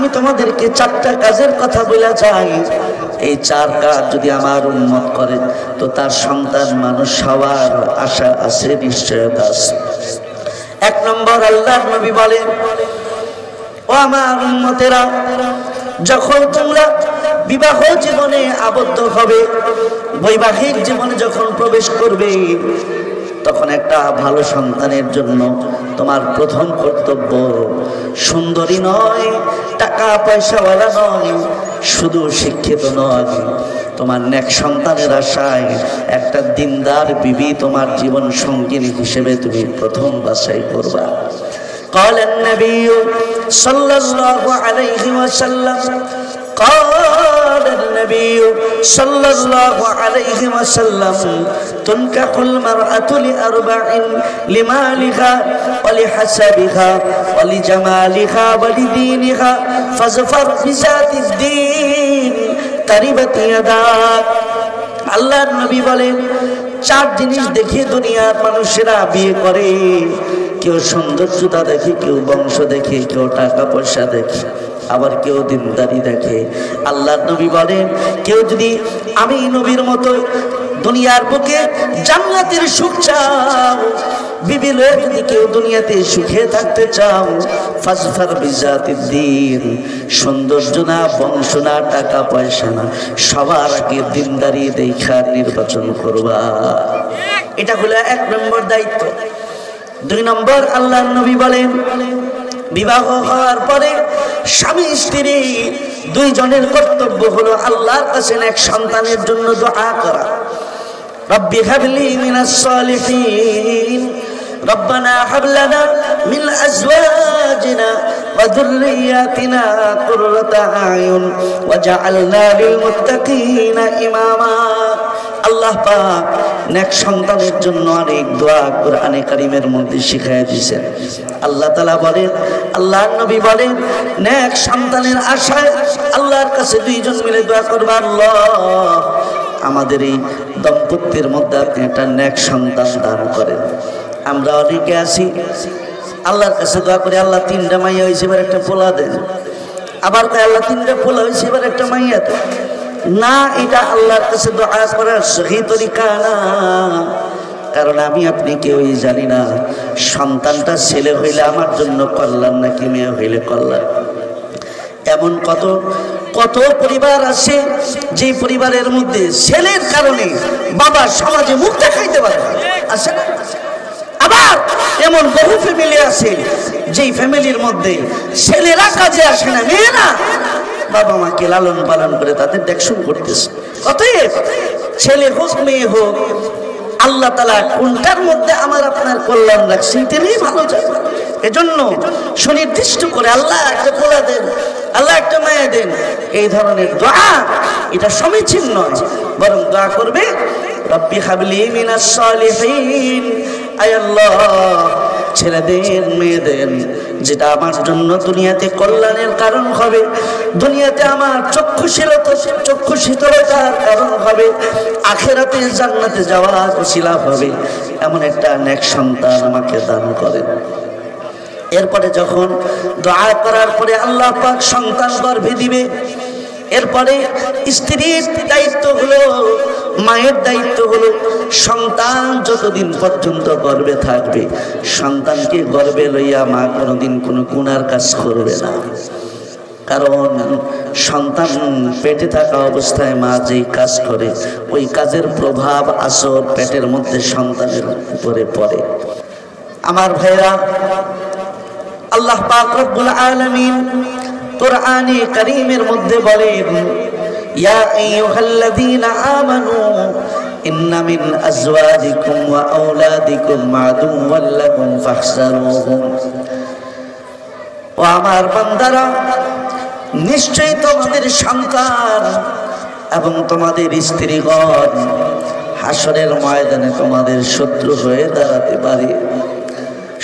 আমি তোমাদেরকে চারটা কাজের কথা বলে যাই, এই চার কাজ যদি আমার উম্মত করে তো তার সন্তান মানুষ হওয়ার আশা আছে, নিশ্চয়তা আছে। এক নম্বর, আল্লাহর নবী বলেন, ও আমার উম্মতেরা, যখন তোমরা বিবাহ জীবনে আবদ্ধ হবে, বৈবাহিক জীবনে যখন প্রবেশ করবে, তখন একটা ভালো সন্তানের জন্য তোমার প্রথম কর্তব্য সুন্দরী নয়, টাকা পয়সাওয়ালা নয়, শুধু শিক্ষিত নয়, তোমার নেক সন্তানের আশায় একটা দিনদার বিবি তোমার জীবন সঙ্গিনী হিসেবে তুমি প্রথম বাছাই করবা। قال النبي صلى الله عليه وسلم قال النبي صلى الله عليه وسلم تنكح المرأة لأربع: لمالها ولحسبها ولجمالها ولدينها فاظفر بذات الدين تربت يداك। আল্লাহর নবী বলেন, চার জিনিস দেখে দুনিয়ার মানুষেরা বিয়ে করে। কেউ সৌন্দর্যতা দেখে, কেউ বংশ দেখে, কেউ টাকা পয়সা দেখে, আবার কেউ দিনদারি দেখে। আল্লাহর নবী বলেন, কেউ যদি আমি নবীর মতো দুনিয়ার বুকে জান্নাতের সুখ চাও, বিবি লয়ে যদি কেউ দুনিয়াতে সুখে থাকতে চাও, ফাজফার বিজাতিদ দ্বীন, সৌন্দর্য না, বংশ না, টাকা পয়সা না, সবার আগে দিনদারি দেখা নির্বাচন করবা। এটা হলো এক নম্বর দায়িত্ব। দুই নম্বর, আল্লাহর নবী বলেন, বিবাহ হওয়ার পরে স্বামী স্ত্রী দুইজনের কর্তব্য হলো আল্লাহর কাছে এক সন্তানের জন্য দোয়া করা। রব্বি হাবলি মিনাস সালিহিন, রব্বানা হাব লানা মিন আজওয়াজিনা ওয়া যুররিয়াতিনা কুররাতা আয়ুন ওয়াজআলনা লিল মুত্তাকিনা ইমামা। আল্লাহ পাক নেক সন্তানের জন্য অনেক দোয়া কোরআনে কারীমের মধ্যে শিখায়া দিয়েছেন। আল্লাহ তাআলা বলেন, আল্লাহর নবী বলেন, নেক সন্তানের আশায় আল্লাহর কাছে দুইজন মিলে দোয়া করবা, আল্লাহ আমাদের এই দম্পতির মধ্যে আপনি একটা নেক সন্তান দান করেন। আমরা অনেকে আছি আল্লাহর কাছে দোয়া করে, আল্লাহ তিনটা মাইয়া হয়েছে, এবার একটা পোলা দেন। আবার কয়, আল্লাহ তিনটা পোলা হয়েছে, এবার একটা মাইয়া দেন। না, এটা আল্লাহর কাছে দোয়া করার সহি তরিকা না। কারণ আমি আপনি কেউই জানি না সন্তানটা ছেলে হইলে আমার জন্য কল্যাণ নাকি মেয়ে হইলে কল্যাণ। এমন কত কত পরিবার আছে যে পরিবারের মধ্যে ছেলের কারণে বাবা সমাজে মুখ দেখাইতে পারে, আছে না? আবার এমন বহু ফ্যামিলি আছে যেই ফ্যামিলির মধ্যে ছেলেরা কাজে আসে না, মেয়েরা বাবা মাকে লালন পালন করে তাদের দেখশন করতেছে। অতএব ছেলে হোক মেয়ে হোক, আল্লাহ তাআলা কোনটার মধ্যে আমার আপনার কল্যাণ রাখছেন তিনি ভালো জানেন। এজন্য সুনির্দিষ্ট করে আল্লাহ একটা পোলা দেন, আল্লাহ একটা মায়া দেন, এই ধরনের দোয়া এটা সমীচীন নয়। বরং দোয়া করবে, রব্বি হাবলি মিনাস সালিহিন, আয় আল্লাহ ছেলেদের মেয়েদের যেটা আমার জন্য দুনিয়াতে কল্যাণের কারণ হবে, দুনিয়াতে আমার চক্ষু শীতলতার কারণ হবে, আখিরাতে জান্নাতে যাওয়ার ওসিলা হবে, এমন একটা নেক সন্তান আমাকে দান করেন। এরপরে যখন দোয়া করার পরে আল্লাহ পাক সন্তান গর্ভে দিবে, এরপরে স্ত্রীর দায়িত্ব হলো, মায়ের দায়িত্ব হলো, সন্তান যতদিন পর্যন্ত গর্ভে থাকবে সন্তানকে গর্ভে লইয়া মা কোনোদিন কোনো গুনার কাজ করবে না। কারণ সন্তান পেটে থাকা অবস্থায় মা যেই কাজ করে ওই কাজের প্রভাব আসর পেটের মধ্যে সন্তানের উপরে পড়ে। আমার ভাইরা, আল্লাহ পাক রব্বুল আলামিন কুরআনে কারীমের মধ্যে বলেন, ইয়া আইয়ুহাল্লাযীনা আমানু ইন্না মিন আজওয়াজিকুম ওয়া আওলাদিকুম আদুওয়াল লাকুম ফাহযারুহুম। ও আমার বান্দারা, নিশ্চয়ই তোমাদের সন্তান এবং তোমাদের স্ত্রীগণ হাসরের ময়দানে তোমাদের শত্রু হয়ে দাঁড়াতে পারে।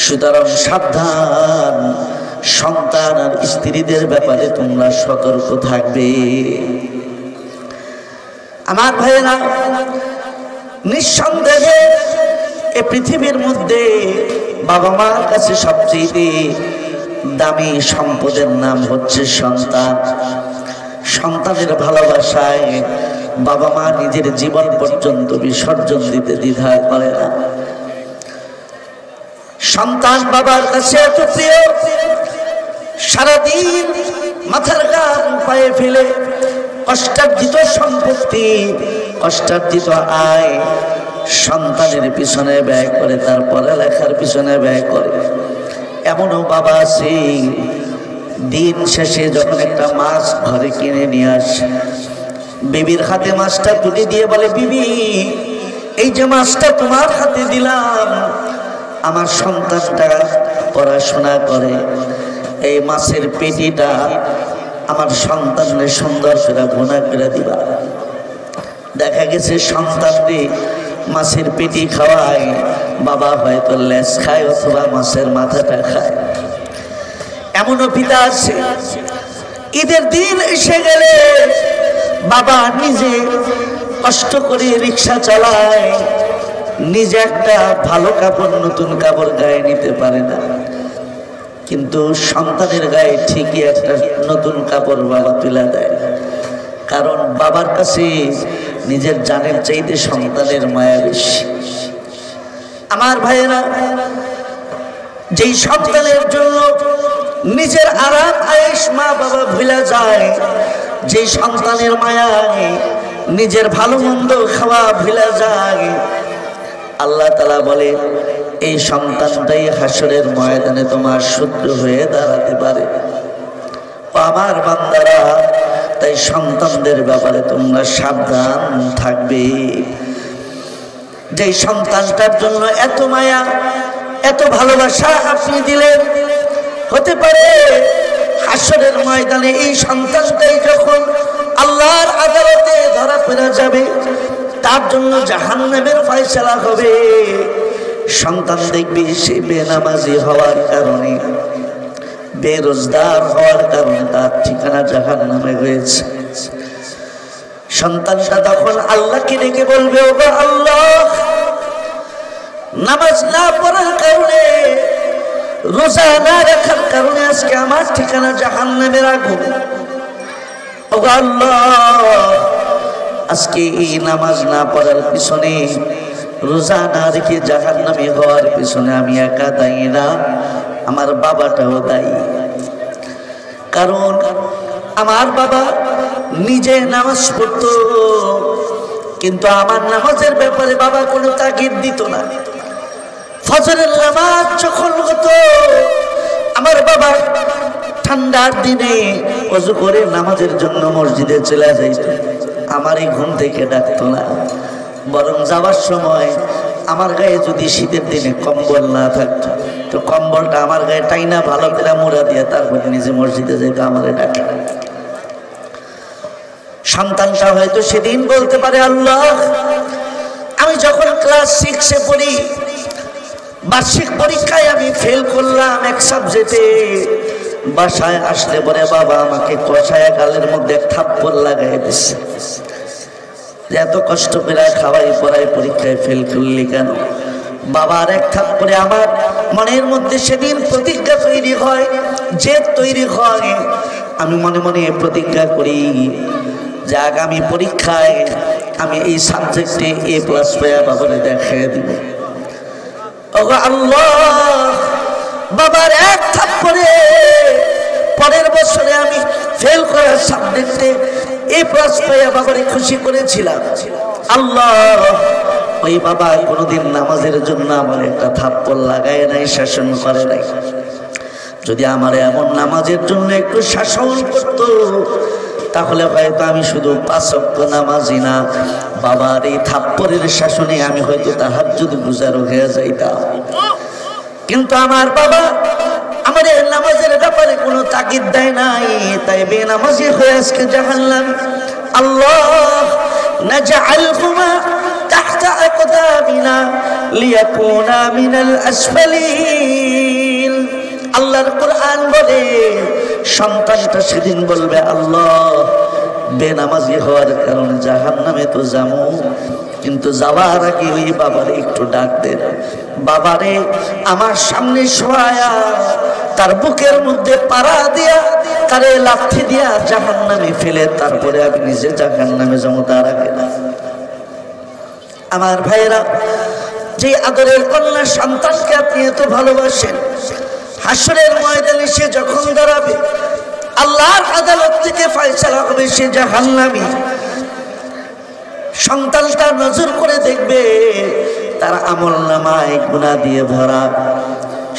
সুতরাং সাবধান, সন্তান আর স্ত্রীদের ব্যাপারে তোমরা সতর্ক থাকবে। আমার ভাইয়েরা, নিঃসন্দেহে এই পৃথিবীর মধ্যে বাবা মার কাছে সবচেয়ে দামি সম্পদের নাম হচ্ছে সন্তান। সন্তানের ভালোবাসায় বাবা মা নিজের জীবন পর্যন্ত বিসর্জন দিতে দ্বিধা করে না। সন্তান বাবার কাছে এত প্রিয়, সারাদিন মাথার গান পায়ে ফেলে কষ্টার্জিত সম্পত্তি, কষ্টার্জিত আয় সন্তানের পিছনে ব্যয় করে, তার পড়ালেখার পিছনে ব্যয় করে। এমনও বাবা আছে দিন শেষে যখন একটা মাছ ঘরে কিনে নিয়ে আসে, বিবির হাতে মাছটা তুলে দিয়ে বলে, বিবি এই যে মাছটা তোমার হাতে দিলাম, আমার সন্তানটা পড়াশোনা করে, এই মাছের পেটিটা আমার সন্তানের সুন্দর করে ভুনা করে দিবা। দেখা গেছে সন্তানকে মাছের পেটি খাওয়ায়, বাবা হয়তো লেজ খায় অথবা মাছের মাথাটা খায়। এমনও পিতা আছে ঈদের দিন এসে গেলে বাবা নিজে কষ্ট করে রিক্সা চালায়, নিজে একটা ভালো কাপড় নতুন কাপড় গায়ে নিতে পারে না, কিন্তু সন্তানের গায়ে ঠিকই একটা নতুন কাপড় বাবা তুলে দেয়। কারণ বাবার কাছে নিজের জানের চাইতে সন্তানের মায়া বেশি। আমার ভাইয়েরা, যেই সন্তানের জন্য নিজের আরাম আয়েশ মা বাবা ভুলে যায়, যেই সন্তানের মায়ায় নিজের ভালো মন্দ খাওয়া ভুলে যায়, আল্লাহ তাআলা বলে এই সন্তানটাই হাসরের ময়দানে তোমার শত্রু হয়ে দাঁড়াতে পারে। আমার বান্দারা, তাই সন্তানদের ব্যাপারে তোমরা সাবধান থাকবে। যে সন্তানটার জন্য এত মায়া এত ভালোবাসা আপনি দিলেন, হতে পারে হাসরের ময়দানে এই সন্তানটাই যখন আল্লাহর আদালতে ধরা পড়ে যাবে, তার জন্য জাহান্নামের ফয়সালা হবে। সন্তান দেখবি সে বেনামাজি হওয়ার কারণে, বেরোজগার হওয়ার কারণে তার ঠিকানা জাহান্নামে হয়েছে। সন্তানটা তখন আল্লাহকে ডেকে বলবে, ওগো আল্লাহ, নামাজ না পড়ার কারণে, রোজা না রাখার কারণে আজকে আমার ঠিকানা জাহান্নামের আগুন। ওগো আল্লাহ, আজকে এই নামাজ না পড়ার পিছনে, রোজা না রেখে জাহান্নামে হওয়ার পিছনে আমি একা দায়ী না, আমার বাবাটাও দায়ী। কারণ আমার বাবা নিজে নামাজ পড়তো, কিন্তু আমার নামাজের ব্যাপারে বাবা কোনো তাগিদ দিত না। ফজরের নামাজ যখন হতো, আমার বাবা ঠান্ডার দিনে ওযু করে নামাজের জন্য মসজিদে চলে যাইত, আমারই ঘুম থেকে ডাকতো না। বরং যাওয়ার সময় আমার গায়ে যদি শীতের দিনে কম্বল না থাকতো, তো কম্বলটা আমার গায়ে টাইনা ভালো করে মোড়া দিয়ে তারপরে নিজে মসজিদে যেত, আমারে ডাকে। সন্তানটা হয়তো সেদিন বলতে পারে, আল্লাহ, আমি যখন ক্লাস 6-এ পড়ি, বার্ষিক পরীক্ষায় আমি ফেল করলাম এক সাবজেক্টে, বাসায় আসলে পরে বাবা আমাকে কষায় গালের মধ্যে থাপ্পড় লাগাই দিচ্ছে, এত কষ্ট করে খাওয়াই পড়াই পরীক্ষায় ফেল করলি কেন? বাবার এক থাপ্পড়ে আমার মনের মধ্যে সেদিন প্রতিজ্ঞা তৈরি হয়, জেদ তৈরি হয়। আমি মনে মনে প্রতিজ্ঞা করি যে আগামী পরীক্ষায় আমি এই সাবজেক্টে A+ পেয়ে বাবারে দেখাই দিব। ওগো আল্লাহ, বাবার এক থাপ্পড়ে পরের বছরে আমি ফেল করার সাবজেক্টে A+ পেয়ে বাবারে খুশি করেছিলাম। আল্লাহ, ওই বাবা কোনোদিন নামাজের জন্য আমার একটা থাপ্পড় লাগায় নাই, শাসন করে নাই। যদি আমার এমন নামাজের জন্য একটু শাসন করতো, তাহলে হয়তো আমি শুধু 5 ওয়াক্ত নামাজি না, বাবার এই থাপ্পড়ের শাসনে আমি হয়তো তাহাজ্জুদ গুজার হয়ে যাইতাম। কিন্তু আমার বাবা আমাদের নামাজের ব্যাপারে কোনো তাগিদ দেয় নাই, তাই বেনামাজি হয়ে আজকে জাহান্নামী। আল্লাহ, নাজআলহুমা তাহতা আকদামিনা লিয়াকুনা মিনাল আসফালিন। আল্লাহর কোরআন বলে সন্তানটা সেদিন বলবে, আল্লাহ, বেনামাজি হওয়ার কারণে জাহান্নামে তো যাবো, কিন্তু যাওয়ার আগে ওই বাবারে একটু ডাক দেন, বাবারে আমার সামনে শোয়া তার বুকের মধ্যে পাড়া দিয়া তারে লাথি দিয়া জাহান্নামে ফেলে তারপরে আমি নিজে জাহান্নামে যাবো, তার আগে না। আমার ভাইয়েরা, যে আদরের কন্যা সন্তানকে আপনি এত ভালোবাসেন, হাসরের ময়দানে সে যখন দাঁড়াবে, আল্লাহর আদালত থেকে ফয়সালা হবে সে জাহান্নামী। সন্তানটা নজর করে দেখবে তার আমলনামায় গুনাহ দিয়ে ভরা।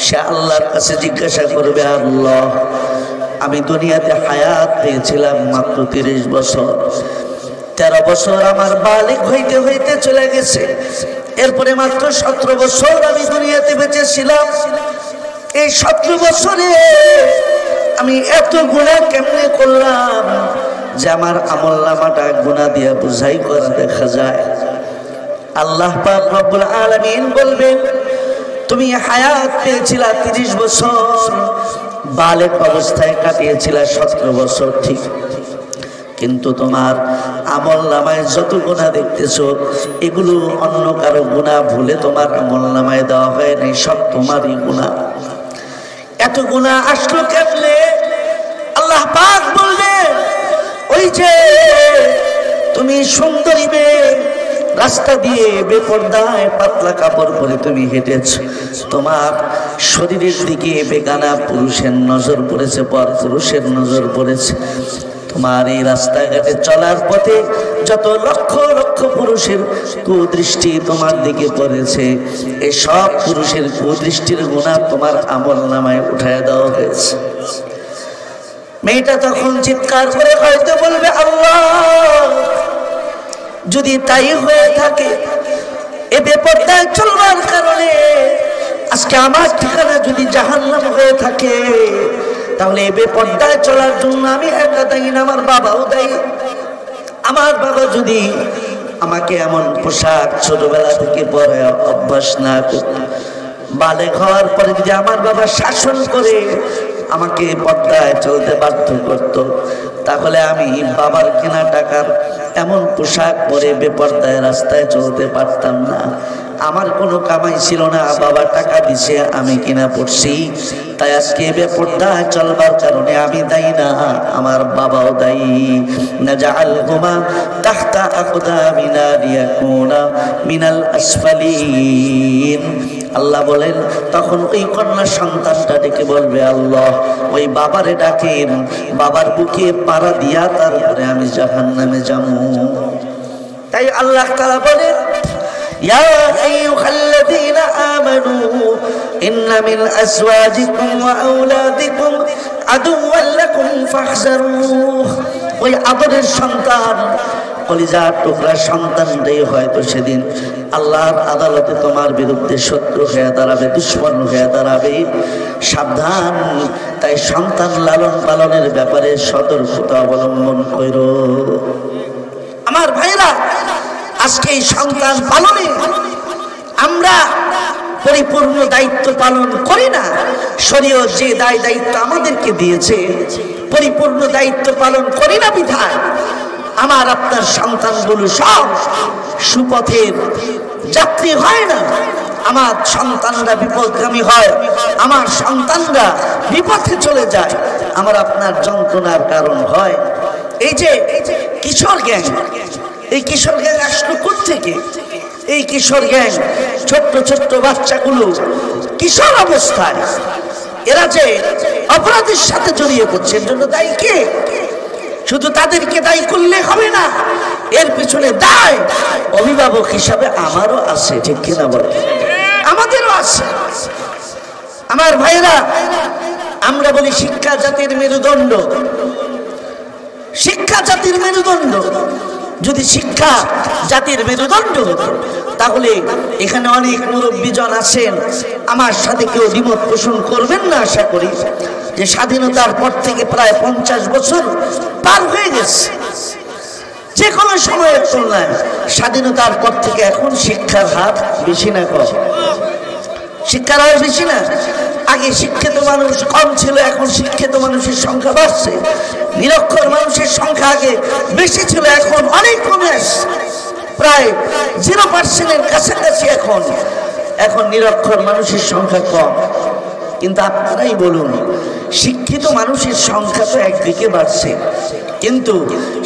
সে আল্লাহর কাছে জিজ্ঞাসা করবে, আল্লাহ, আমি দুনিয়াতে হায়াত পেয়েছিলাম মাত্র 30 বছর, 13 বছর আমার বালিগ হইতে হইতে চলে গেছে, এরপরে মাত্র 17 বছর আমি দুনিয়াতে বেঁচেছিলাম। এই 17 বছরে আমি এত গুনাহ কেমনে করলাম যে আমার আমলনামাটা গুনাহ দিয়ে বোঝাই করা দেখা যায়। আল্লাহ পাক রব্বুল আলামিন বলবেন, তুমি হায়াত পেয়েছিলা 30 বছর, বালেগ অবস্থায় কাটিয়েছিলা 17 বছর, ঠিক, কিন্তু তোমার আমলনামায় যত গুনাহ দেখতেছো এগুলো অন্য কারো গুনাহ ভুলে তোমার আমলনামায় দেওয়া হয় নাই, সব তোমারই গুনাহ। এত গুনাহ আসলো কেমনে? আল্লাহ পাক বললেন, ওই যে তুমি সুন্দরী মেয়ে, রাস্তা দিয়ে বেপরদায় পাতলা কাপড় পরে তুমি হেঁটেছ, তোমার শরীরের দিকে বেগানা পুরুষের নজর পড়েছে, পর পুরুষের নজর পড়েছে। তোমার এই রাস্তাঘাটে চলার পথে যত লক্ষ লক্ষ পুরুষের কুদৃষ্টি তোমার দিকে পড়েছে, এই সব পুরুষের কুদৃষ্টির গুনাহ তোমার আমলনামায় উঠায় দেওয়া হয়েছে। মেয়েটা তখন চিৎকার করে হয়তো বলবে, আল্লাহ, যদি তাই হয়ে থাকে, এ বেপরদায় চলবার কারণে আজকে আমার ঠিকানা যদি জাহান্নাম হয়ে থাকে, তাহলে এ বেপরদায় চলার জন্য আমি একা দায়ী না, আমার বাবাও দায়ী। আমার বাবা যদি আমাকে এমন পোশাক ছোটবেলা থেকে পরে অভ্যাস না করত, বালেগ হওয়ার পরে যদি আমার বাবা শাসন করে আমাকে পর্দায় চলতে বাধ্য করত, তাহলে আমি বাবার কেনা টাকার এমন পোশাক পরে বেপর্দায় রাস্তায় চলতে পারতাম না। আমার কোনো কামাই ছিল না, বাবা টাকা দিছে আমি কিনা পড়ছি, তাই আজকে বেপর্দায় চলবার কারণে আমি দায়ী না, আমার বাবাও দায়ী। নাজআলহুমা তাহতা আকদামিনা লিয়াকুনা মিনাল আসফালিন। আল্লাহ বলেন, তখন ওই কন্যা সন্তানটা ডেকে বলবে, আল্লাহ, ওই বাবারে ডাকেন, বাবার বুকে পাড়া দিয়া তারপরে আমি জাহান্নামে যাবো। তাই আল্লাহ তাআলা বলেন, ইয়া আইয়ুহাল্লাযীনা আমানু ইন্না মিন আজওয়াজিকুম ওয়া আওলাদিকুম আদুওয়ান লাকুম ফাহযারুহ। ওই আদরের সন্তান, কলিজার টুকরা সন্তানটাই হয়তো সেদিন আল্লাহর আদালতে তোমার বিরুদ্ধে শত্রু হয়ে দাঁড়াবে, দুশ্মন হয়ে দাঁড়াবে, সাবধান। তাই সন্তান লালন পালনের ব্যাপারে সতর্কতা অবলম্বন করো। আমার ভাইরা, আজকে এই সন্তান পালনে আমরা পরিপূর্ণ দায়িত্ব পালন করি না। শরীয়ত যে দায়িত্ব আমাদেরকে দিয়েছে পরিপূর্ণ দায়িত্ব পালন করি না বিধায় আমার আপনার সন্তানগুলো সব সুপথের যাত্রী হয় না। আমার সন্তানরা বিপদগামী হয়, আমার সন্তানরা বিপথে চলে যায়, আমার আপনার যন্ত্রণার কারণ হয়। এই যে কিশোর গ্যাং, এই কিশোর গ্যাং আসলো কোত্থেকে? এই কিশোর গ্যাং ছোট্ট ছোট্ট বাচ্চাগুলো কিশোর অবস্থায় এরা যে অপরাধের সাথে জড়িয়ে পড়ছে, এর জন্য দায়ী কে? শুধু তাদেরকে দায়ী করলে হবে না, এর পিছনে দায় অভিভাবক হিসাবে আমারও আছে, ঠিক কিনা বলে? আমাদেরও আছে। আমার ভাইরা, আমরা বলি শিক্ষা জাতির মেরুদণ্ড, শিক্ষা জাতির মেরুদণ্ড। যদি শিক্ষা জাতির মেরুদণ্ড হতো, তাহলে এখানে অনেক মুরব্বীজন আছেন, আমার সাথে কেউ দ্বিমত পোষণ করবেন না আশা করি, যে স্বাধীনতার পর থেকে প্রায় 50 বছর পার হয়ে গেছে। যে কোনো সময়ের তুলনায় স্বাধীনতার পর থেকে এখন শিক্ষার হার বেশি না কম? শিক্ষার হার বেশি না? আগে শিক্ষিত মানুষ কম ছিল, এখন শিক্ষিত মানুষের সংখ্যা বাড়ছে। নিরক্ষর মানুষের সংখ্যা আগে বেশি ছিল, এখন অনেক কমে আসছে, প্রায় 0% কাছাকাছি। এখন নিরক্ষর মানুষের সংখ্যা কম। কিন্তু আপনারাই বলুন, শিক্ষিত মানুষের সংখ্যা তো একদিকে বাড়ছে, কিন্তু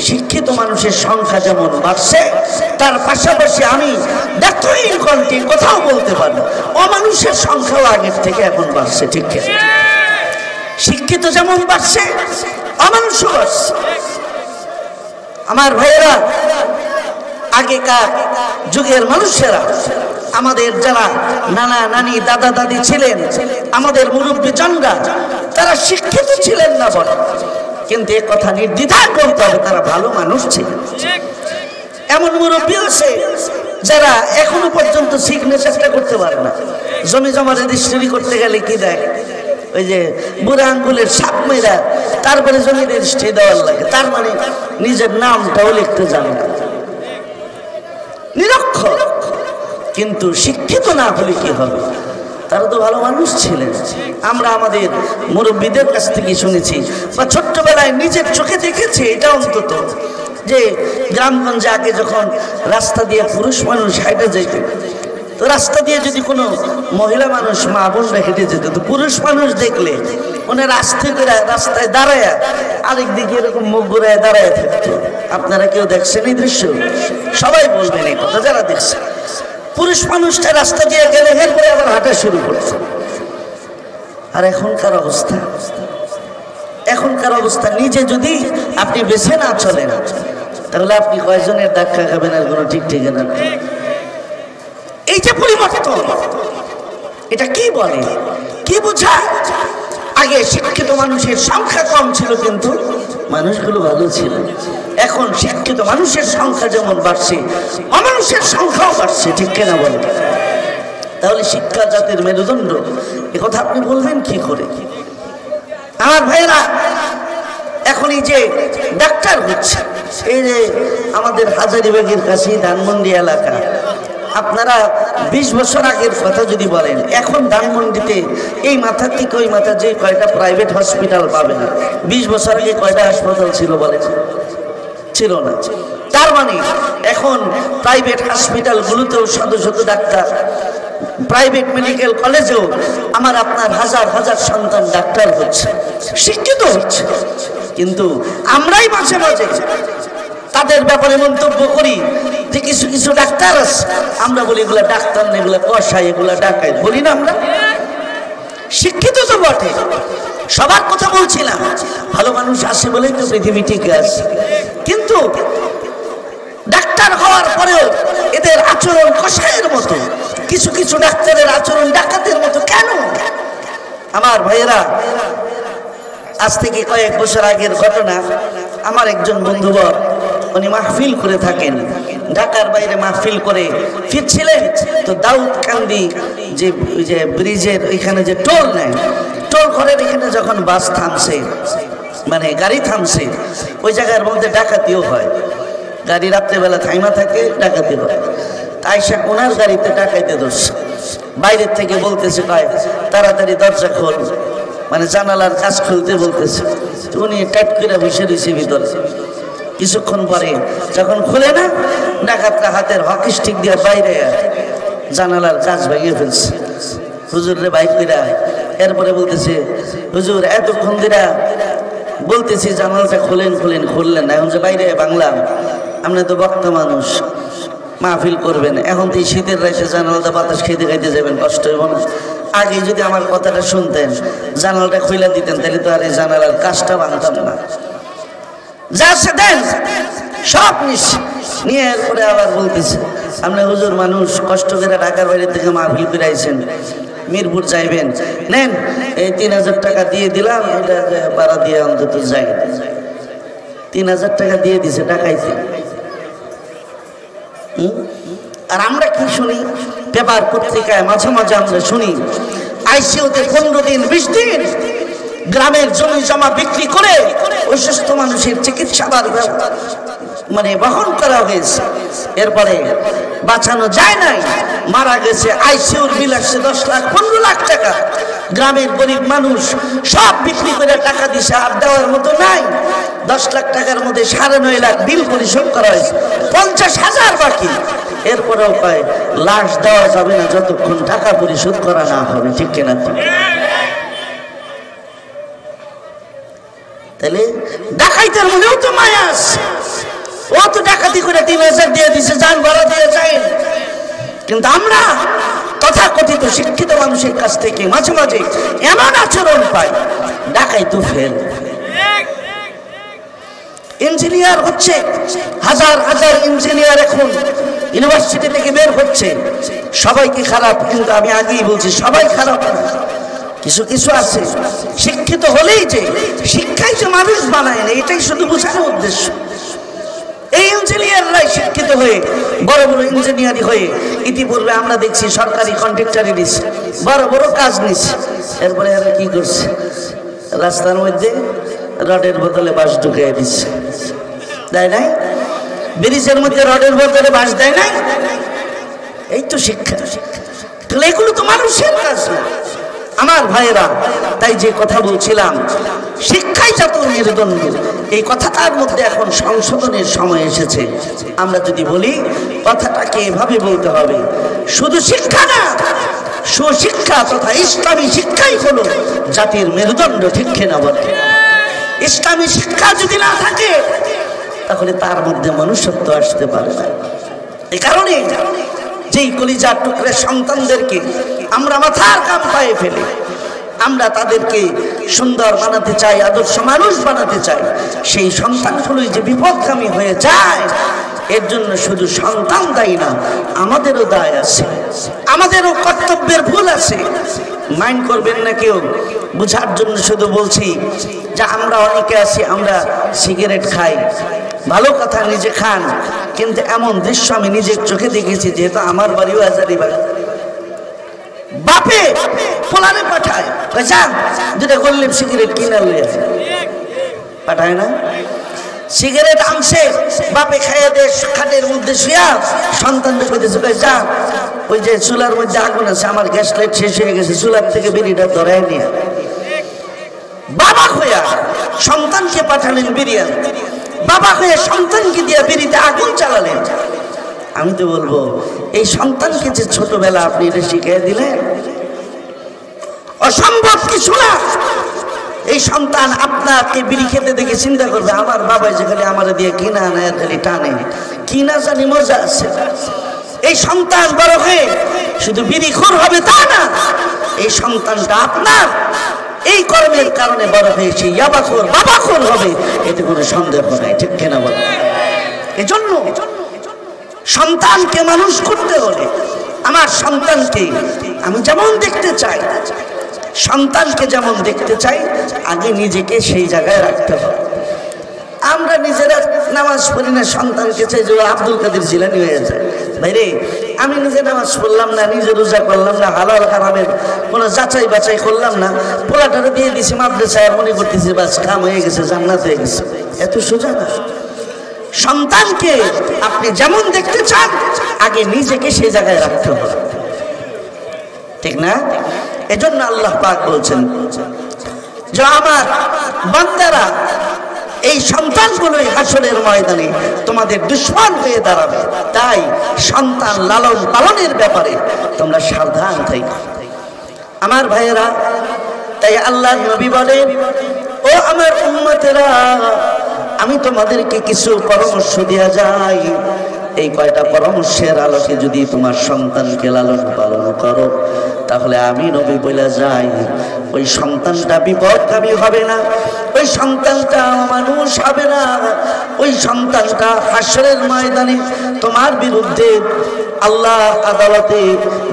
শিক্ষিত মানুষের সংখ্যা যেমন বাড়ছে, তার পাশাপাশি আমি ডাক্তারির কণ্ঠে কোথাও বলতে পারি অমানুষের সংখ্যাও আগের থেকে এখন বাড়ছে। ঠিক আছে, শিক্ষিত যেমন বাড়ছে অমানুষও বাড়ছে। আমার ভাইয়েরা, আগেকার যুগের মানুষেরা, আমাদের যারা নানা নানি দাদা দাদি ছিলেন, আমাদের মুরব্বী জনরা, তারা শিক্ষিত ছিলেন না বলে, কিন্তু এ কথা নির্দ্বিধায় বলতে হবে তারা ভালো মানুষ ছিলেন। এমন মুরব্বী আছে যারা এখনো পর্যন্ত সিগনেচারটা করতে পারে না। জমি জমা রেজিস্ট্রি করতে গেলে কি দেয়, ওই যে বুড়া আঙ্গুলের সাপ মেরা তারপরে জমি রেজিস্ট্রি দেওয়ার লাগে, তার মানে নিজের নামটাও লিখতে জানে না, নিরক্ষর। কিন্তু শিক্ষিত না হলে কি হবে, তারা তো ভালো মানুষ ছিলেন। আমরা আমাদের মুরব্বীদের কাছ থেকে শুনেছি বা ছোট্টবেলায় নিজের চোখে দেখেছি এটা অন্তত, যে গ্রামগঞ্জে আগে যখন রাস্তা দিয়ে পুরুষ মানুষ হেঁটে যেত, তো রাস্তা দিয়ে যদি কোনো মহিলা মানুষ মা বোনরা হেঁটে যেত, তো পুরুষ মানুষ দেখলে ওনার আস্তে করে রাস্তায় দাঁড়ায় আরেক দিকে এরকম মুখ ঘুরায় দাঁড়ায় থাকতো। আপনারা কেউ দেখছেন এই দৃশ্য? সবাই বলবেন এই কথা যারা দেখছেন। পুরুষ মানুষটা রাস্তা দিয়ে গেলে এরপরে আবার হাঁটা শুরু করছে। আর এখনকার অবস্থা নিজে যদি আপনি বেছে না চলেন, তাহলে আপনি কয়জনের ধাক্কা খাবেন আর কোনো ঠিক ঠিকানা নেই। এই যে পরিবর্তন, এটা কি বলে, কি বোঝায়? আগে শিক্ষিত মানুষের সংখ্যা কম ছিল কিন্তু মানুষগুলো ভালো ছিল। এখন শিক্ষিত মানুষের সংখ্যা যেমন বাড়ছে, অমানুষের সংখ্যাও বাড়ছে। ঠিক কিনা বলেন? তাহলে শিক্ষা জাতির মেরুদণ্ড, এ কথা আপনি বলবেন কি করে? আমার ভাইয়েরা, এখন এই যে ডাক্তার হচ্ছে, এই যে আমাদের হাজারীবাগের কাছে ধানমন্ডি এলাকা, আপনারা 20 বছর আগের কথা যদি বলেন, এখন ধানমন্ডিতে এই মাথার থেকে ওই মাথা যে কয়টা প্রাইভেট হসপিটাল পাবেন, 20 বছর আগে কয়টা হাসপাতাল ছিল বলেন? ছিল না। তার মানে এখন প্রাইভেট হসপিটালগুলোতেও শত শত ডাক্তার, প্রাইভেট মেডিকেল কলেজেও আমার আপনার হাজার হাজার সন্তান ডাক্তার হচ্ছে, শিক্ষিত হচ্ছে। কিন্তু আমরাই মাঝে মাঝে তাদের ব্যাপারে মন্তব্য করি যে কিছু কিছু ডাক্তার আছে, আমরা বলি এগুলা ডাক্তার না, এগুলা কসাই, এগুলা ডাকাই, বলি না আমরা? শিক্ষিত তো বটে, সবার কথা বলছিলাম, ভালো মানুষ আসে বলেই তো পৃথিবী টিকে আছে। কিন্তু ডাক্তার হওয়ার পরেও এদের আচরণ কসাইয়ের মতো, কিছু কিছু ডাক্তারের আচরণ ডাকাতের মতো কেন? আমার ভাইয়েরা, আজ থেকে কয়েক বছর আগের ঘটনা। আমার একজন বন্ধুবর, উনি মাহফিল করে থাকেন, ঢাকার বাইরে মাহফিল করে ফিরছিলেন, তো দাউদকান্দি যে ব্রিজের ওইখানে যে টোল নেয়, টোল ঘরের এখানে যখন বাস থামছে, মানে গাড়ি থামছে, ওই জায়গার মধ্যে ডাকাতিও হয়। গাড়ি রাত্রেবেলা থাইমা থাকে, ডাকাতি হয়। তাই সে ওনার গাড়িতে ডাকাইতে ধরছে, বাইরের থেকে বলতেছে কয় তাড়াতাড়ি দরজা খোল, মানে জানালার কাজ খুলতে বলতেছে। উনি টাইট করে বসে রয়েছে ভিতরে। কিছুক্ষণ পরে যখন খুলে না, ডাকাতরা হাতের হকি স্টিক দিয়ে বাইরে জানালার কাজ ভেঙে ফেলছে। হুজুর রে বাইক কইরা, এরপরে বলতেছে হুজুর এতক্ষণ ধরে বলতেছি জানালাটা খুলেন খুলেন, খুললেন না, এখন যে বাইরে বাংলাম, আপনি তো বক্তা মানুষ, মাহফিল করবেন, এখন তো এই শীতের রাইতে জানালাটা বাতাস খেতে খাইতে যাবেন, কষ্ট হইব না? আগে যদি আমার কথাটা শুনতেন, জানালাটা খুলে দিতেন, তাহলে তো আর এই জানালার কাজটা ভাঙতাম না। যা সে দেন সব নিয়ে এরপরে আবার বলতেছে আপনি হুজুর মানুষ, কষ্ট করে ঢাকার বাইরে থেকে মাহফিল করে আইছেন, মিরপুর যাইবেন, নেন এই 3000 টাকা দিয়ে দিলাম, এটা ভাড়া দিয়ে অন্তত যাই। 3000 টাকা দিয়ে দিছে ডাকাইতে। আর আমরা কি শুনি পেপার পত্রিকায়, মাঝে মাঝে আমরা শুনি আইসিইউতে 15 দিন 20 দিন গ্রামের জমি জমা বিক্রি করে অসুস্থ মানুষের চিকিৎসার মানে বহন করা হয়েছে, এরপরে বাঁচানো যায় নাই, মারা গেছে। আইসিইউর বিল আসছে 10 লাখ 15 লাখ টাকা। গ্রামের গরিব মানুষ সব বিক্রি করে টাকা দিছে, আর দেওয়ার মতো নাই। 10 লাখ টাকার মধ্যে 9.5 লাখ বিল পরিশোধ করা হয়েছে, 50,000 বাকি। এরপরেও লাশ দেওয়া যাবে না যতক্ষণ টাকা পরিশোধ করা না হবে। ঠিক কিনা? তাহলে ডাকাইতের মনেও তো মায়া আছে, ও তো ডাকাতি করে 3000 দিয়ে দিছে, যান ভাড়া দিয়ে যায়। কিন্তু আমরা তথাকথিত শিক্ষিত মানুষের কাছ থেকে মাঝে মাঝে এমন আচরণ পাই, ডাকাই তো ফেল। ইঞ্জিনিয়ার হচ্ছে, হাজার হাজার ইঞ্জিনিয়ার এখন ইউনিভার্সিটি থেকে বের হচ্ছে। সবাই কি খারাপ? কিন্তু আমি আগেই বলছি সবাই খারাপ না, কিছু কিছু আছে শিক্ষিত হলেই যে শিক্ষাই যে মানুষ বানায় না, এটাই শুধু বোঝানোর উদ্দেশ্য। এই ইঞ্জিনিয়াররাই শিক্ষিত হয়ে বড় বড় ইঞ্জিনিয়ারি হয়ে ইতিপূর্বে আমরা দেখছি সরকারি কন্ট্রাক্টরি নিচ্ছে, বড় বড় কাজ নিচ্ছে। এরপরে এরা কি করছে? রাস্তার মধ্যে রডের বোতলে বাঁশ ঢুকিয়ে দিচ্ছে, দেয় নাই? ব্রিজের মধ্যে রডের বোতলে বাঁশ দেয় নাই? এই তো শিক্ষা। তাহলে এগুলো তো মানুষের কাজ না আমার ভাইয়েরা। তাই যে কথা বলছিলাম, শিক্ষাই যত মেরুদণ্ড, এই কথাটার মধ্যে এখন সংশোধনের সময় এসেছে। আমরা যদি বলি কথাটাকে এভাবে বলতে হবে, শুধু শিক্ষা না, সুশিক্ষা তথা ইসলামী শিক্ষাই হলো জাতির মেরুদণ্ড, ঠিক কিনা বলে? ইসলামী শিক্ষা যদি না থাকে তাহলে তার মধ্যে মনুষ্যত্ব আসতে পারে না। এই কারণে যেই কলিজার টুকরের সন্তানদেরকে আমরা মাথার কাম পায়ে ফেলে আমরা তাদেরকে সুন্দর বানাতে চাই, আদর্শ মানুষ বানাতে চাই, সেই সন্তানগুলোই যে বিপদগামী হয়ে যায়, এর জন্য শুধু সন্তান দায়ী না, আমাদেরও দায় আছে, আমাদেরও কর্তব্যের ভুল আছে। মাইন্ড করবেন না কেউ, বুঝার জন্য শুধু বলছি যে আমরা অনেকে আছি, আমরা সিগারেট খাই, ভালো কথা, নিজে খান, কিন্তু এমন দৃশ্য আমি নিজের চোখে দেখেছি, যেহেতু আমার বাড়িও হাজারিবাগ, বাপে পোলারে পাঠায়, যেটা করলে সিগারেট কিনা লইয়া পাঠায় না। সিগারেট আনছে, বাপে খাইয়া দে খাটের মধ্যে শুয়া, সন্তানদের কইতেছে যা ওই যে চুলার মধ্যে আগুন আছে, আমার গ্যাস লাইট শেষ হয়ে গেছে, চুলার থেকে বিড়িটা ধরায় নিয়ে বাবা হইয়া সন্তানকে পাঠালেন বিরিয়ান, বাবা হয়ে সন্তানকে দিয়ে বিড়িতে আগুন চালালেন। আমি তো বলবো এই সন্তানকে যে ছোটবেলা আপনি এটা শিখিয়ে দিলেন, অসম্ভব কিছু না। এই সন্তান আপনাকে বিড়ি খেতে দেখে চিন্তা করবে, আমার বাবা যে খালি আমার দিয়ে কিনা নেয়, খালি টানে, কিনা জানি মজা আছে। এই সন্তান বড় হয়ে শুধু বিড়িখোর হবে তা না, এই সন্তানটা আপনার এই কর্মের কারণে বড় হয়ে সে ইয়াবাখোর, বাবাখোর হবে, এতে কোনো সন্দেহ নাই, ঠিক কিনা বল? এজন্য সন্তানকে মানুষ করতে হলে আমার সন্তানকে আমি যেমন দেখতে চাই, সন্তানকে যেমন দেখতে চাই, আগে নিজেকে সেই জায়গায় রাখতে হবে। আমরা নিজেরা নামাজ পড়ি না, সন্তানকে চাই যে আব্দুল কাদের জিলানী হয়ে যায়। ভাইরে, আমি নিজে নামাজ পড়লাম না, নিজে রোজা করলাম না, হালাল হারামের কোনো যাচাই বাছাই করলাম না, পোলাটারে দিয়ে দিছি মাদ্রাসায়, মনে করতেছি বাস কাম হয়ে গেছে, জান্নাত হয়ে গেছে। এত সোজা না। সন্তানকে আপনি যেমন দেখতে চান, আগে নিজেকে সেই জায়গায় রাখতে হবে, ঠিক না? এজন্য আল্লাহ পাক বলছেন যে আমার বান্দারা, এই সন্তানগুলোই হাসরের ময়দানে তোমাদের দুশমন হয়ে দাঁড়াবে। তাই সন্তান লালন পালনের ব্যাপারে তোমরা সাবধান থাকো আমার ভাইয়েরা। তাই আল্লাহর নবী বলেন, ও আমার উম্মতেরা, আমি তোমাদেরকে কিছু পরামর্শ দেয়া যাই, এই কয়টা পরামর্শের আলোকে যদি তোমার সন্তানকে লালন পালন করো, তাহলে আমি নবী বলে যাই, ওই সন্তানটা বিপদগামী হবে না, ওই সন্তানটা মানুষ হবে না, ওই সন্তানটা হাসরের ময়দানে তোমার বিরুদ্ধে আল্লাহ আদালতে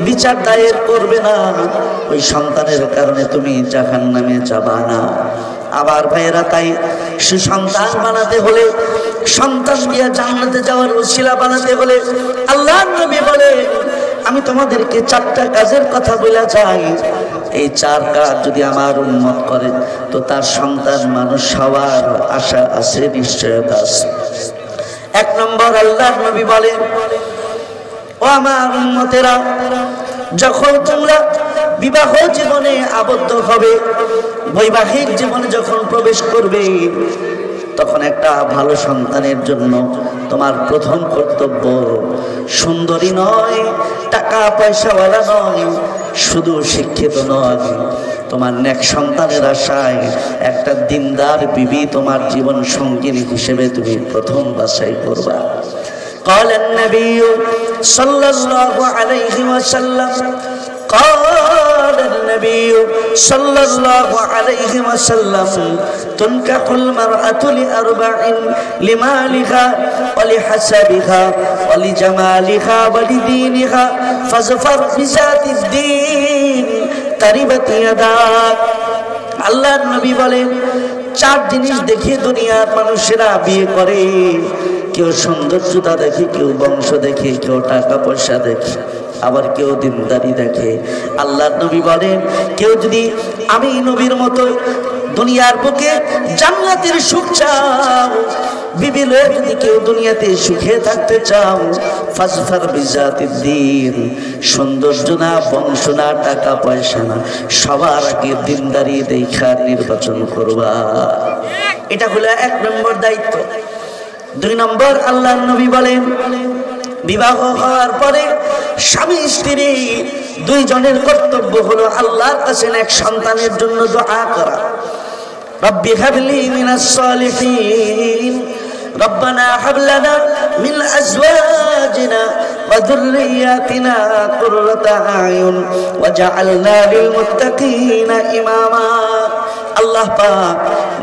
বিচার দায়ের করবে না, ওই সন্তানের কারণে তুমি জাহান্নামে যাবা না। আবার ভাইয়েরা, তাই সুসন্তান বানাতে হলে, সন্তান দিয়ে জান্নাতে যাওয়ার ওসিলা বানাতে হলে আল্লাহর নবী বলে, আমি তোমাদেরকে 4টা কাজের কথা বলে যাই, এই 4 কাজ যদি আমার উম্মত করে তো তার সন্তান মানুষ হওয়ার আশা আছে, নিশ্চয়তা আছে। 1 নম্বর, আল্লাহর নবী বলেন, ও আমার উম্মতেরা, যখন তোমরা বিবাহ জীবনে আবদ্ধ হবে, বৈবাহিক জীবনে যখন প্রবেশ করবে, তখন একটা ভালো সন্তানের জন্য তোমার প্রথম কর্তব্য সুন্দরী নয়, টাকা পয়সাওয়ালা নয়, শুধু শিক্ষিত নয়, তোমার নেক সন্তানের আশায় একটা দিনদার বিবি তোমার জীবন সঙ্গিনী হিসেবে তুমি প্রথম বাছাই করবা। قال النبي صلى الله عليه وسلم قال النبي صلى الله عليه وسلم تنكح المرأة لأربع: لمالها ولحسبها ولجمالها ولدينها فاظفر بذات الدين تربت يداك। আল্লাহর নবী বলেন, চার জিনিস দেখে দুনিয়ার মানুষেরা বিয়ে করে। কেউ সৌন্দর্যতা দেখে, কেউ বংশ দেখে, কেউ টাকা পয়সা দেখে, আবার কেউ দিনদারি দেখে। আল্লাহর নবী বলেন, কেউ যদি আমি নবীর মতো দুনিয়ার বুকে জান্নাতের সুখ চাও, বিবি লয়ে যদি কেউ দুনিয়াতে সুখে থাকতে চাও, ফাজফার বিজাতিদ দ্বীন, সৌন্দর্য না, বংশ না, টাকা পয়সা না, সবার আগে দিনদারি দেখা নির্বাচন করবা। এটা হলো 1 নম্বর দায়িত্ব। 2 নম্বর, আল্লাহর নবী বলেন, বিবাহ হওয়ার পরে স্বামী স্ত্রী দুইজনের কর্তব্য হলো আল্লাহর কাছে এক সন্তানের জন্য দোয়া করা। রব্বি হাবলি মিনাস সালিহিন, রব্বানা হাব লানা মিন আজওয়াজিনা ওয়া যুররিয়াতিনা কুররাতা আয়ুন ওয়াজআলনা লিল মুত্তাকিনা ইমামা। আল্লাহ পাক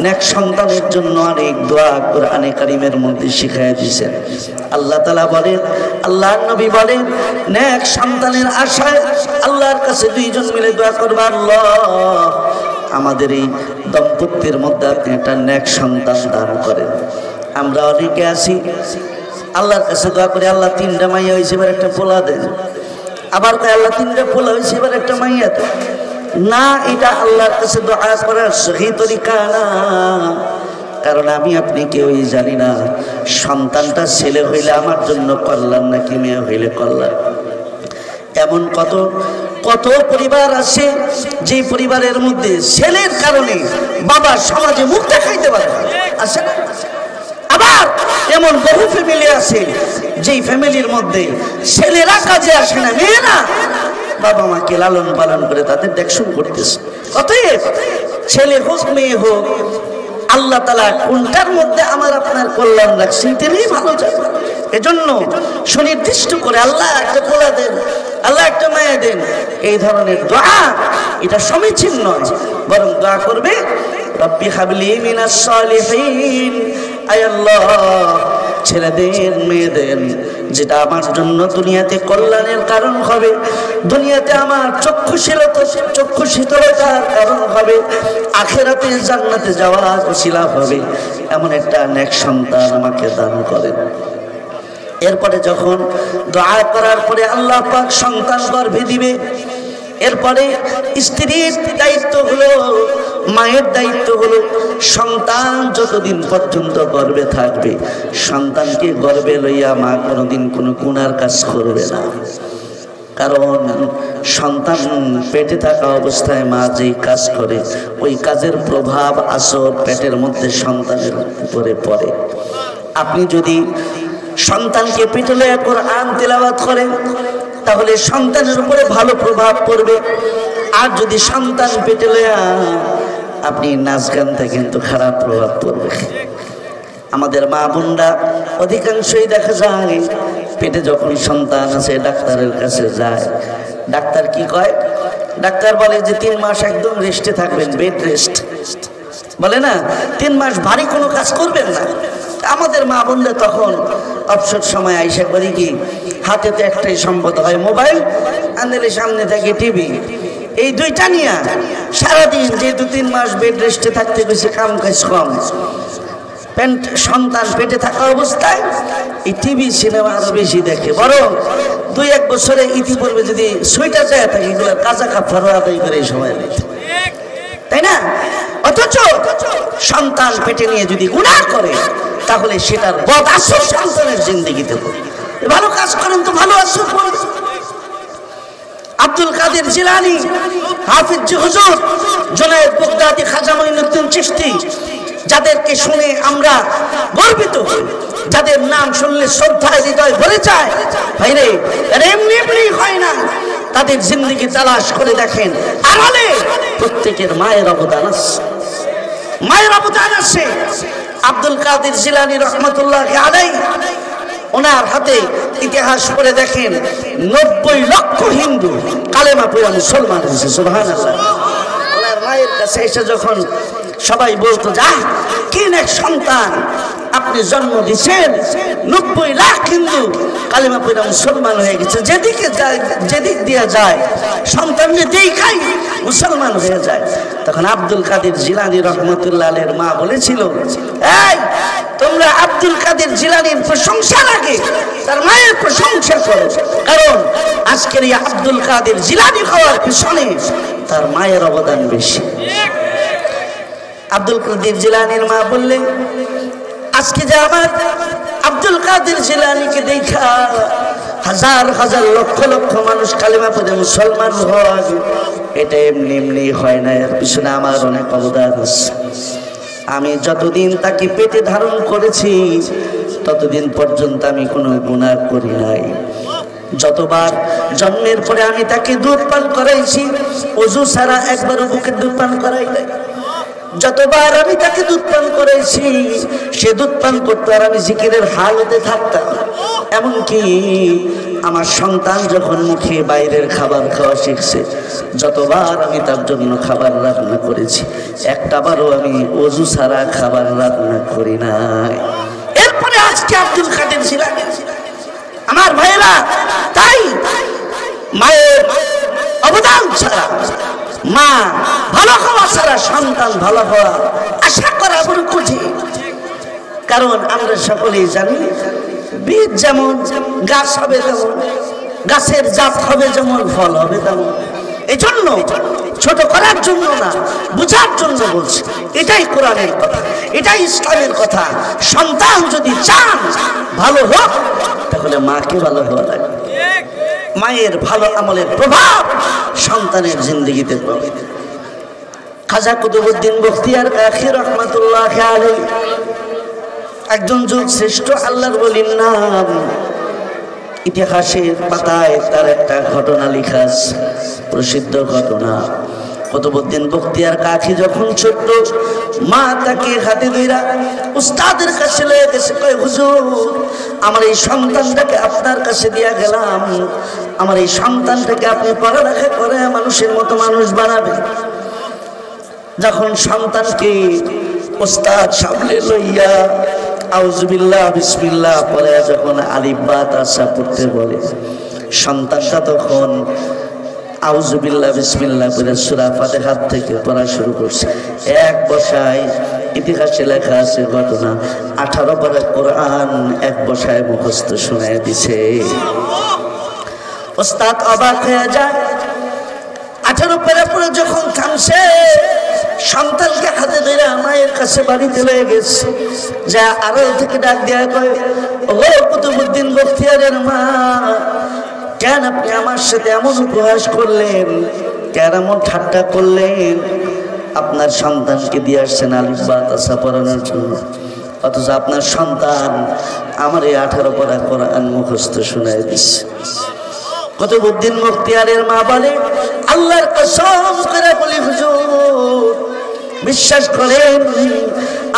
নেক সন্তানের জন্য অনেক দোয়া কোরআনে কারীমের মধ্যে শিখায়া দিয়েছেন। আল্লাহ তাআলা বলেন, আল্লাহর নবী বলেন, নেক সন্তানের আশায় আল্লাহর কাছে দুইজন মিলে দোয়া করবা, আল্লাহ আমাদের এই দম্পতির মধ্যে আপনি একটা নেক সন্তান দান করেন। আমরা অনেকে আছি আল্লাহর কাছে দোয়া করে, আল্লাহ 3টা মাইয়া হয়েছে, এবার একটা পোলা দেন। আবার আল্লাহ 3টা পোলা হয়েছে, এবার একটা মাইয়া দেন। না, এটা আল্লাহর কাছে দোয়া করার সহি তরিকা না। কারণ আমি আপনি কেউই জানি না সন্তানটা ছেলে হইলে আমার জন্য কল্যাণ নাকি মেয়ে হইলে কল্যাণ। এমন কত কত পরিবার আছে যে পরিবারের মধ্যে ছেলের কারণে বাবা সমাজে মুখ দেখাইতে পারে আছে না? আবার এমন বহু ফ্যামিলি আছে যেই ফ্যামিলির মধ্যে ছেলেরা কাজে আসে না, মেয়েরা বাবা মাকে লালন পালন করে তাদের দেখশন করতেছে। অতএব ছেলে হোক মেয়ে হোক, আল্লাহ তাআলা কোনটার মধ্যে আমার আপনার কল্যাণ রাখছে তিনি ভালো জানেন। এজন্য সুনির্দিষ্ট করে আল্লাহ একটা পোলা দেন, আল্লাহ একটা মায়া দেন, এই ধরনের দোয়া এটা সমীচীন নয়। বরং দোয়া করবে, রব্বি হাবলি মিনাস সালিহিন, আয় আল্লাহ ছেলে দেন, মেয়ে দেন, যেটা আমার জন্য দুনিয়াতে কল্যাণের কারণ হবে, দুনিয়াতে আমার চক্ষু শীতলতার কারণ হবে, আখিরাতে জান্নাতে যাওয়ার ওসিলা হবে, এমন একটা নেক সন্তান আমাকে দান করেন। এরপরে যখন দোয়া করার পরে আল্লাহ পাক সন্তান গর্ভে দিবে, এরপরে স্ত্রীর দায়িত্ব হলো, মায়ের দায়িত্ব হলো, সন্তান যতদিন পর্যন্ত গর্ভে থাকবে সন্তানকে গর্ভে লইয়া মা কোনোদিন কোনো গুনার কাজ করবে না। কারণ সন্তান পেটে থাকা অবস্থায় মা যেই কাজ করে ওই কাজের প্রভাব আসর পেটের মধ্যে সন্তানের উপরে পড়ে। আপনি যদি সন্তানকে পেটে লইয়া কোরআন তেলাওয়াত করেন তাহলে সন্তানের উপরে ভালো প্রভাব পড়বে। আর যদি সন্তান পেটে লইয়া আপনি নাচ গান থাকেন তো খারাপ প্রভাব পড়বে। আমাদের মা বোনরা অধিকাংশই দেখা যায় পেটে যখন সন্তান আছে ডাক্তারের কাছে যায়, ডাক্তার কি কয়? ডাক্তার বলে যে 3 মাস একদম রেস্টে থাকবেন, বেড রেস্ট বলে না, 3 মাস ভারী কোনো কাজ করবেন না। আমাদের মা বোনরা তখন অবসর সময় আইসা করি কি, হাতে তো একটাই সম্পদ হয় মোবাইল, আন্দেলে সামনে থাকে টিভি, এই দুইটা নিয়ে সারাদিন যেহেতু 3 মাস বেড রেস্টে থাকতে গেছে, কাম কাজ কম, সন্তান পেটে থাকা অবস্থায় এই টিভি সিনেমা আরো বেশি দেখে। বরং 2-1 বছরে ইতিপূর্বে যদি সুইটা যায় থাকে এগুলো কাঁচা কাপড় আদায় করে এই সময়, তাই না? অথচ সন্তান পেটে নিয়ে যদি গুনাহ করে তাহলে সেটার বদ আসর সন্তানের জিন্দেগিতে হবে। ভালো কাজ করেন তো ভালো আসর পড়বে। আব্দুল কাদের জিলানী, হাফিজ হুজুর, জুনায়েদ বাগদাদি, খাজা মঈনুদ্দিন চিশতি যাদেরকে শুনে আমরা গর্বিত হই, যাদের নাম শুনলে শ্রদ্ধায় হৃদয় ভরে যায়, ভাইরে এমনি এমনি হয় না। তাদের জিন্দেগি তালাশ করে দেখেন, আড়ালে প্রত্যেকের মায়ের অবদান আছে, মায়ের অবদান আছে। আব্দুল কাদের জিলানী রহমতুল্লাহ আলাইহি, ওনার হাতে ইতিহাস পড়ে দেখেন 90 লক্ষ হিন্দু কালেমা পড়ে মুসলমান হয়েছে। সুবহানাল্লাহ। ওনার মায়ের কাছে এসে যখন সবাই বলতো, যা কি এক সন্তান আপনি জন্ম দিচ্ছেন, 90 লাখ হিন্দু কালেমা পড়ে মুসলমান হয়ে গেছে, যেদিকে যায় যেদিক দিয়ে যায় সন্তান যেদিকেই খাই মুসলমান হয়ে যায়। তখন আব্দুল কাদের জিলানী রহমতুল্লাহ আলাইহির মা বলেছিল, এই তোমরা আব্দুল কাদের জিলানীর প্রশংসা লাগে, তার মায়ের প্রশংসা করো, কারণ আজকের এই আব্দুল কাদের জিলানী হওয়ার পিছনে তার মায়ের অবদান বেশি। আব্দুল কাদের জিলানীর মা বললেন, আজকে যে আমার আব্দুল কাদের জিলানীকে দেখা হাজার হাজার লক্ষ লক্ষ মানুষ কালেমা পড়ে মুসলমান হয়, এটা এমনি এমনি হয় না, এর পিছনে আমার অনেক অবদান আছে। আমি যতদিন তাকে পেটে ধারণ করেছি ততদিন পর্যন্ত আমি কোনো গুনাহ করি নাই। যতবার জন্মের পরে আমি তাকে দুধ পান করাইছি, ওযু ছাড়া একবারও বুকের দুধ পান করাই নাই। যতবার আমি তাকে দুধ পান করেছি, সে দুধ পান করতে আর আমি জিকিরের হালতে থাকতাম। এমনকি আমার সন্তান যখন মুখে বাইরের খাবার খাওয়া শিখছে, যতবার আমি তার জন্য খাবার রান্না করেছি, একটাবারও আমি ওযু ছাড়া খাবার রান্না করি নাই। এরপরে আজকে আব্দুল কাদের জিলানী আমার ভাইয়েরা, তাই মায়ের অবদান ছাড়া, মা ভালো হওয়া ছাড়া সন্তান ভালো হওয়া আশা করা বড় কঠিন। কারণ আমরা সকলেই জানি, বীজ যেমন গাছ হবে তেমন, গাছের জাত হবে যেমন ফল হবে তেমন। এই জন্য ছোট করার জন্য না, বুঝার জন্য বলছি। এটাই কোরআনের কথা, এটাই ইসলামের কথা। সন্তান যদি চান ভালো হোক, তাহলে মাকে ভালো হওয়া লাগবে। মায়ের ভালো আমলের প্রভাব সন্তানের জিন্দেগিতে পড়ে। খাজা কুতুবউদ্দিন বখতিয়ার কাকি রহমাতুল্লাহ আলাইহি একজন যুগ শ্রেষ্ঠ আল্লাহর ওলির নাম। ইতিহাসের পাতায় তার একটা ঘটনা লেখা আছে, প্রসিদ্ধ ঘটনা। কুতুবউদ্দিন বখতিয়ার কাকি যখন ছোট্ট, মা তাকে হাতে ধইরা উস্তাদের কাছে লয়ে গেছে, কয় হুজুর আমার এই সন্তানটাকে আপনার কাছে দিয়া গেলাম, আমার এই সন্তানটাকে আপনি পড়ালেখা করে মানুষের মতো মানুষ বানাবেন। যখন সন্তানকে উস্তাদ সামনে লইয়া আউযুবিল্লাহ বিসমিল্লাহ পড়ে যখন আলিফ বা তাসা পড়তে বলে, সন্তানটা তখন আউযুবিল্লাহ বিসমিল্লাহ পড়ে সূরা ফাতিহা থেকে পড়া শুরু করছে। এক বসায়, ইতিহাসে লেখা আছে ঘটনা, 18 পারা কোরআন এক বসায় মুখস্থ শোনায় দিছে। ওস্তাদ অবাক হয়ে যায়। 18 পারা পড়ে যখন থামছে, সন্তানকে হাতে ধরে মায়ের কাছে বাড়িতে লয়ে গেছে। যা আড়াল থেকে ডাক দেয়া কয়, ও কুতুবউদ্দিন বখতিয়ারের মা, কেন আপনি আমার সাথে এমন উপহাস করলেন, কেন এমন ঠাট্টা করলেন? আপনার সন্তানকে দিয়ে আসছেন আলিফ বা তাসা পড়ানোর জন্য, অথচ আপনার সন্তান আমার এই 18 পারা কোরআন মুখস্থ শোনায় দিচ্ছে। কুতুবউদ্দিন বখতিয়ারের মা বলে, আল্লাহর কসম করে বলি হুজুর, বিশ্বাস করেন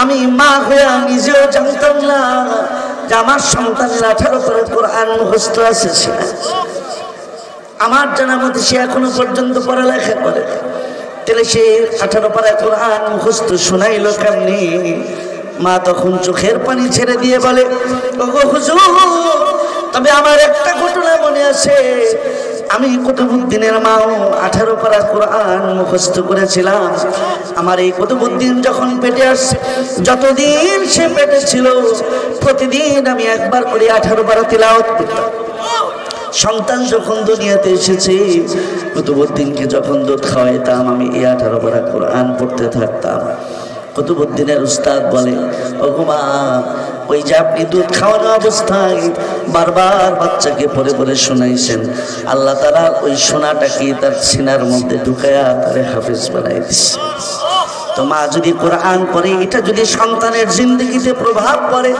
আমি মা হয়ে নিজেও জানতাম না যে আমার সন্তানের 18 পারা কোরআন মুখস্থ আছে। আমার জানা মতে সে এখনো পর্যন্ত পড়ালেখা করে, তাহলে সে 18 পারা কোরআন মুখস্থ শোনাইল কেমনি? মা তখন চোখের পানি ছেড়ে দিয়ে বলে, ওগো হুজুর, তবে আমার একটা ঘটনা মনে আছে। আমি কুতুবউদ্দিনের মাও 18 পারা কোরআন মুখস্থ করেছিলাম। আমার এই কুতুবউদ্দিন যখন পেটে আসছে, যতদিন সে পেটে ছিল, প্রতিদিন আমি একবার করে 18 পারা তিলাওয়াত করতাম। সন্তান যখন দুনিয়াতে এসেছে, কুতুবউদ্দিনকে যখন দুধ খাওয়াইতাম, আমি এই 18 পারা কোরআন পড়তে থাকতাম। কুতুবউদ্দিনের উস্তাদ বলে, ওগো মা, ওই যে আপনি দুধ খাওয়ানো অবস্থায় বারবার বাচ্চাকে পড়ে পড়ে শোনাইছেন, আল্লাহ তাআলা ওই শোনাটাকে তার সিনার মধ্যে ঢুকায়া তারে হাফেজ বানাই দিচ্ছে। তো মা যদি কোরআন পড়ে, এটা যদি সন্তানের জিন্দগিতে প্রভাব পড়ে,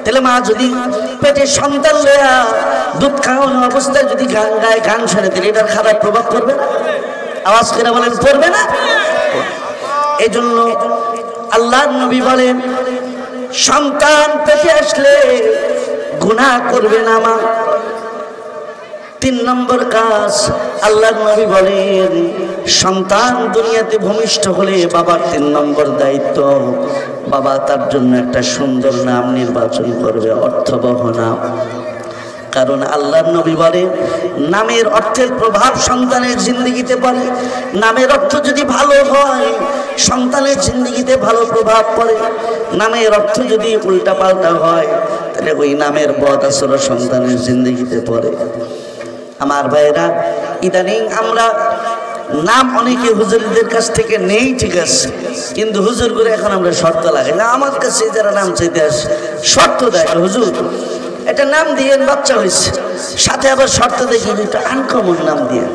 তাহলে মা যদি পেটে সন্তান লয়া দুধ খাওয়ানো অবস্থায় যদি গান গায়, গান শুনে, তাহলে এটার খারাপ প্রভাব পড়বে না? আওয়াজ করে বলেন, পড়বে না? এই জন্য আল্লাহর নবী বলেন, সন্তান পেটে আসলে গুনাহ করবে না মা। 3 নম্বর কাজ, আল্লাহর নবী বলেন, সন্তান দুনিয়াতে ভূমিষ্ঠ হলে বাবার 3 নম্বর দায়িত্ব, বাবা তার জন্য একটা সুন্দর নাম নির্বাচন করবে, অর্থবহ নাম। কারণ আল্লাহর নবী বলে, নামের অর্থের প্রভাব সন্তানের জিন্দগিতে পড়ে। নামের অর্থ যদি ভালো হয়, সন্তানের জিন্দগিতে ভালো প্রভাব পড়ে। নামের অর্থ যদি উল্টাপাল্টা হয়, তাহলে ওই নামের বদ আসর সন্তানের জিন্দগিতে পড়ে। আমার ভাইরা, ইদানিং আমরা নাম অনেকে হুজুরদের কাছ থেকে নেই, ঠিক আছে, কিন্তু হুজুর করে এখন আমরা শর্ত লাগে না। আমার কাছে যারা নাম চাইতে আসে শর্ত দেয়, হুজুর এটা নাম দিয়ে বাচ্চা হয়েছে, সাথে আবার শর্ত দেখি একটা আনকমন নাম দিয়ে।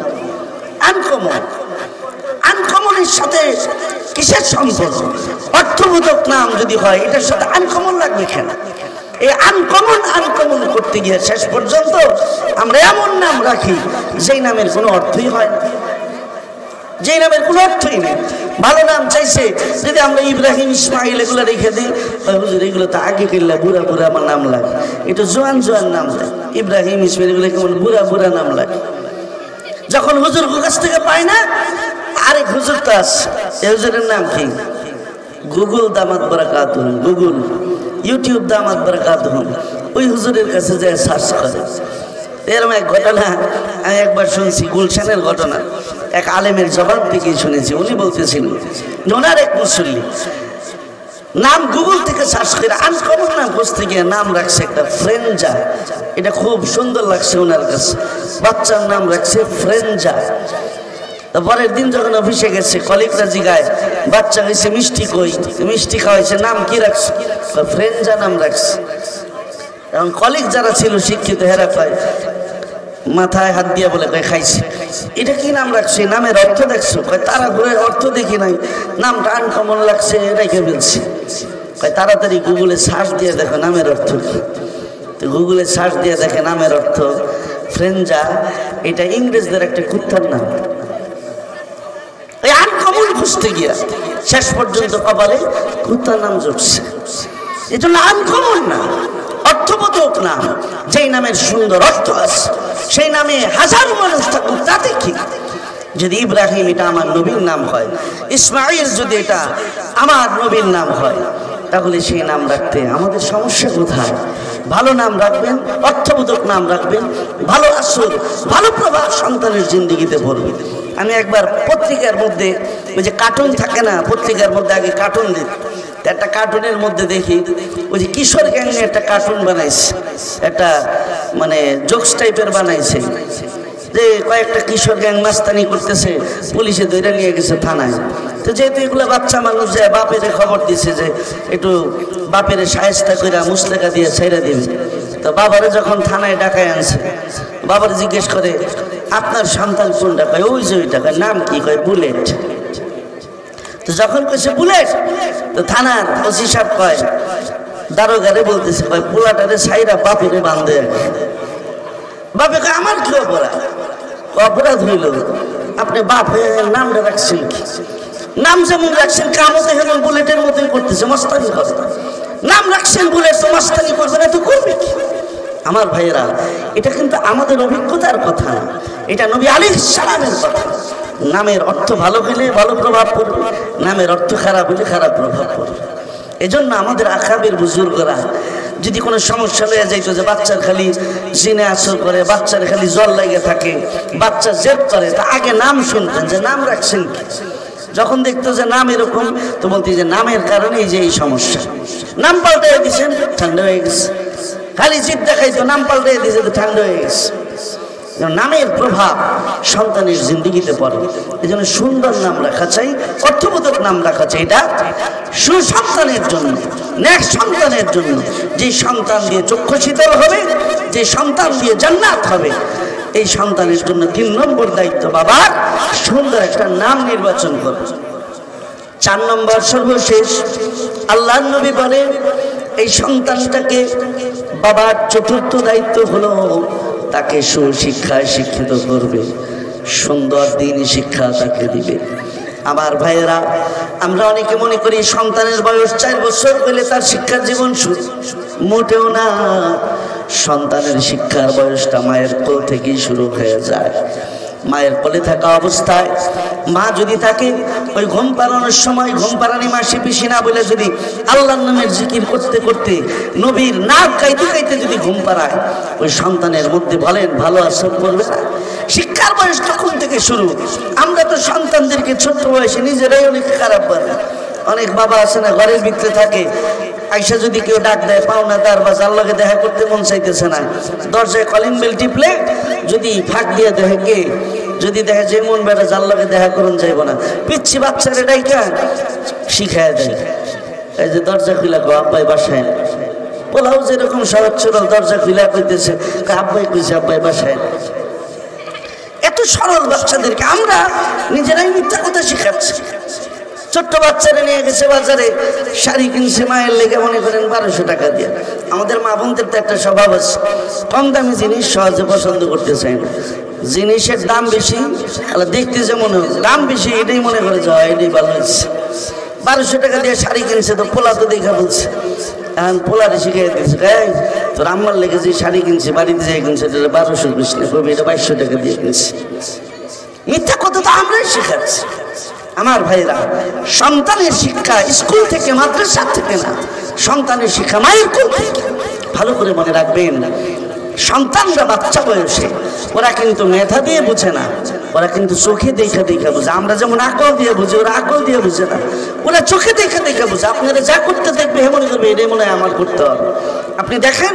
আনকমনের সাথে কিসের সম্পর্ক? অর্থবোধক নাম যদি হয়, এটার সাথে আনকমন লাগবে কেন? এই আনকমন করতে গিয়ে শেষ পর্যন্ত আমরা এমন নাম রাখি যেই নামের কোনো অর্থই হয় না, যেই নামের কোনো অর্থই নেই। ভালো নাম চাইছে, যদি আমরা ইব্রাহিম, ইসমাইল এগুলো রেখে দিই, হুজুর এগুলো তো আগে কিনলে বুড়া বুড়া আমার নাম লাগে, একটু জোয়ান নাম দেয়। ইব্রাহিম, ইসমাইল এগুলো কেমন বুড়া নাম লাগে। যখন হুজুর কাছ থেকে পাই না, আরেক হুজুর তো আছে, এই হুজুরের নাম কি? গুগল দামাত বারাকাতুহ, গুগল, ইউটিউব দামাত বারাকাতুহ, ওই হুজুরের কাছে যায় সার্চ করে। এরকম এক ঘটনা আমি একবার শুনছি, গুলশানের ঘটনা, এক আলেমের জবাব থেকে শুনেছি। উনি বলতেছিলেন, ওনার এক মুসল্লি নাম গুগল থেকে সার্চ করে আনকমন নাম খুঁজতে গিয়ে নাম রাখছে একটা ফ্রেঞ্জা। এটা খুব সুন্দর লাগছে ওনার কাছে, বাচ্চার নাম রাখছে ফ্রেঞ্জা। পরের দিন যখন অফিসে গেছে, কলিগরা জিগায়, বাচ্চা হয়েছে মিষ্টি কই? মিষ্টি খাওয়াইছে, নাম কি রাখছে? ফ্রেঞ্জা নাম রাখছে। এখন কলিগ যারা ছিল শিক্ষিত, হেরা কয়, মাথায় হাত দিয়ে বলে, কয় খাইছে। এটা কি নাম রাখছে? নামের অর্থ দেখছো? কয় তারা ঘুরে অর্থ দেখি নাই, নামটা আনকমন লাগছে, রেখে ফেলছি। কয় তাড়াতাড়ি গুগলে সার্চ দিয়ে দেখো নামের অর্থ কি। তো গুগলে সার্চ দিয়ে দেখে নামের অর্থ ফ্রেঞ্জা, এটা ইংরেজদের একটা কুত্তার নাম। এই আনকমন খুঁজতে গিয়া শেষ পর্যন্ত কপালে কুত্তার নাম জুটছে। এই জন্য আনকমন না, অর্থবোধক নাম, যেই নামের সুন্দর অর্থ আছে, সেই নামে হাজারো মানুষ থাকুক, তাতে কি? যদি ইব্রাহিম এটা আমার নবীর নাম হয়, ইসমাইল যদি এটা আমার নবীর নাম হয়, তাহলে সেই নাম রাখতে আমাদের সমস্যা কোথায়? ভালো নাম রাখবেন, অর্থবোধক নাম রাখবেন, ভালো আসর, ভালো প্রভাব সন্তানের জিন্দগিতে পড়বে। আমি একবার পত্রিকার মধ্যে, ওই যে কার্টুন থাকে না, পত্রিকার মধ্যে আগে কার্টুন দিত, একটা কার্টুনের মধ্যে দেখি ওই যে কিশোর গ্যাং নিয়ে একটা কার্টুন বানাইছে, একটা মানে জোকস টাইপের বানাইছে, যে কয়েকটা কিশোর গ্যাং মাস্তানি করতেছে, পুলিশে ধরে নিয়ে গেছে থানায়। তো যেহেতু এগুলো বাচ্চা মানুষ যায়, বাপের খবর দিছে যে একটু বাপের সাহেস্তা করে মুসলেকা দিয়ে ছেড়ে দিবে। তো বাবারে যখন থানায় ডাকায় আনছে, বাবার জিজ্ঞেস করে, আপনার সন্তান কোনটা? কয় ওই যে ওইটা। কয় নাম কি? কয় বুলেট। তো যখন কইছে বুলেট, তো থানার ওসি সাহেব কয়, দারোগারে বলতেছে, কয় পোলাটারে সাইরা বাপেরে বান্ধে। বাপে কয় আমার কি অপরাধ? অপরাধ হইল আপনি বাপের নামটা রাখছেন কি? নাম যেমন রাখছেন, কামও তো হেমন বুলেটের মতোই করতেছে, মস্তানি করে। নাম রাখছেন বুলেট, তো মস্তানি করবে না তো করবে কি? আমার ভাইয়েরা, এটা কিন্তু আমাদের অভিজ্ঞতার কথা না, এটা নবী আলাইহিস সালামের কথা। নামের অর্থ ভালো হলে ভালো প্রভাব পড়বে, নামের অর্থ খারাপ হলে খারাপ প্রভাব পড়বে। এজন্য আমাদের আকাবের বুজুর্গরা যদি কোনো সমস্যা লয়ে যাইতো, যে বাচ্চার খালি জিনে আসর করে, বাচ্চার খালি জল লেগে থাকে, বাচ্চা জেদ করে, তা আগে নাম শুনতেন যে নাম রাখছেন কি। যখন দেখতো যে নাম এরকম, তো বলতে যে নামের কারণেই যে এই সমস্যা, নাম পাল্টাই দিয়েছেন, ঠান্ডা হয়ে গেছে। খালি জিদ দেখাইতো, নাম পাল্টাই দিয়েছে, তো ঠান্ডা হয়ে গেছে। নামের প্রভাব সন্তানের জিন্দগিতে পড়ে। এই জন্য সুন্দর নাম রাখা চাই, অর্থবোধক নাম রাখা চাই। এটা সুসন্তানের জন্য, নেক্সট সন্তানের জন্য, যে সন্তান দিয়ে চক্ষু শীতল হবে, যে সন্তান দিয়ে জান্নাত হবে, এই সন্তানের জন্য 3 নম্বর দায়িত্ব বাবার সুন্দর একটা নাম নির্বাচন করবে। 4 নম্বর সর্বশেষ আল্লাহর নবী বলেন এই সন্তানটাকে বাবার চতুর্থ দায়িত্ব হলো তাকে সুশিক্ষায় শিক্ষিত করবে, সুন্দর দ্বীনি শিক্ষা তাকে দিবে। আমার ভাইয়েরা, আমরা অনেকে মনে করি সন্তানের বয়স 4 বছর হলে তার শিক্ষার জীবন শুরু, মোটেও না। সন্তানের শিক্ষার বয়সটা মায়ের কোল থেকেই শুরু হয়ে যায়। মায়ের কোলে থাকা অবস্থায় মা যদি থাকে, ওই ঘুম পাড়ানোর সময় ঘুম পাড়ানি মাসি পিসি না বলে যদি আল্লাহর নামের জিকির করতে করতে নবীর নাক গাইতে গাইতে যদি ঘুম পাড়ায়, ওই সন্তানের মধ্যে বলেন ভালো আসর করবে না? শিক্ষার বয়স তখন থেকে শুরু। আমরা তো সন্তানদেরকে ছোট্ট বয়সে নিজেরাই অনেক খারাপ বলে। অনেক বাবা আছে না, ঘরের ভিতরে থাকে, আইসা যদি কেউ ডাক দেয় পাওনাদার বা যার লগে দেখা করতে মন চাইতেছে না, দরজায় কলিং বেল টিপলে যদি ফাঁক দিয়ে দেখে কে, যদি দেখে যে মন বেটা যার লগে দেখা করুন যাইব না, পিচ্ছি বাচ্চারে ডাইকা শিখায় দেয়। এই যে দরজা খুলা কো আব্বাই বাসায়, পোলাও যেরকম সহজ সরল দরজা খুলা কইতেছে আব্বাই কইছে আব্বাই বাসায়। এত সরল বাচ্চাদেরকে আমরা নিজেরাই মিথ্যা কথা শিখাচ্ছি। ছোট্ট বাচ্চারা নিয়ে গেছে বাজারে, শাড়ি কিনছে মায়ের লেগে মনে করেন 1200 টাকা দিয়ে। আমাদের মা বোনদের তো একটা স্বভাব আছে, কম দামি জিনিস সহজে পছন্দ করতে চায় না। জিনিসের দাম বেশি, দেখতে যেমন দাম বেশি এটাই মনে করে যে এটাই ভালো হয়েছে। 1200 টাকা দিয়ে শাড়ি কিনছে, তো পোলা তো দেখা বলছে, এখন পোলারে শিখিয়ে দিয়েছে তোর আম্মার লেগে যে শাড়ি কিনছে বাড়িতে যাই কিনছে এটা 1200 কিনছে না, কবি এটা 2200 টাকা দিয়ে কিনছে। মিথ্যা কথা তো আমরাই শেখাচ্ছি। আমার ভাইরা, সন্তানের শিক্ষা স্কুল থেকে মাদ্রাসা থেকে না, সন্তানের শিক্ষা মায়ের কোল থেকে। ভালো করে মনে রাখবেন, সন্তানরা বাচ্চা বয়সে ওরা কিন্তু মেধা দিয়ে বুঝে না, ওরা কিন্তু চোখে দেখা দেখা বুঝে। আমরা যেমন আকল দিয়ে বুঝি, ওরা আকল দিয়ে বুঝে না, ওরা চোখে দেখা দেখা বুঝে। আপনারা যা করতে দেখবে মনে করবে এটাই মনে হয় আমার করতে হবে। আপনি দেখেন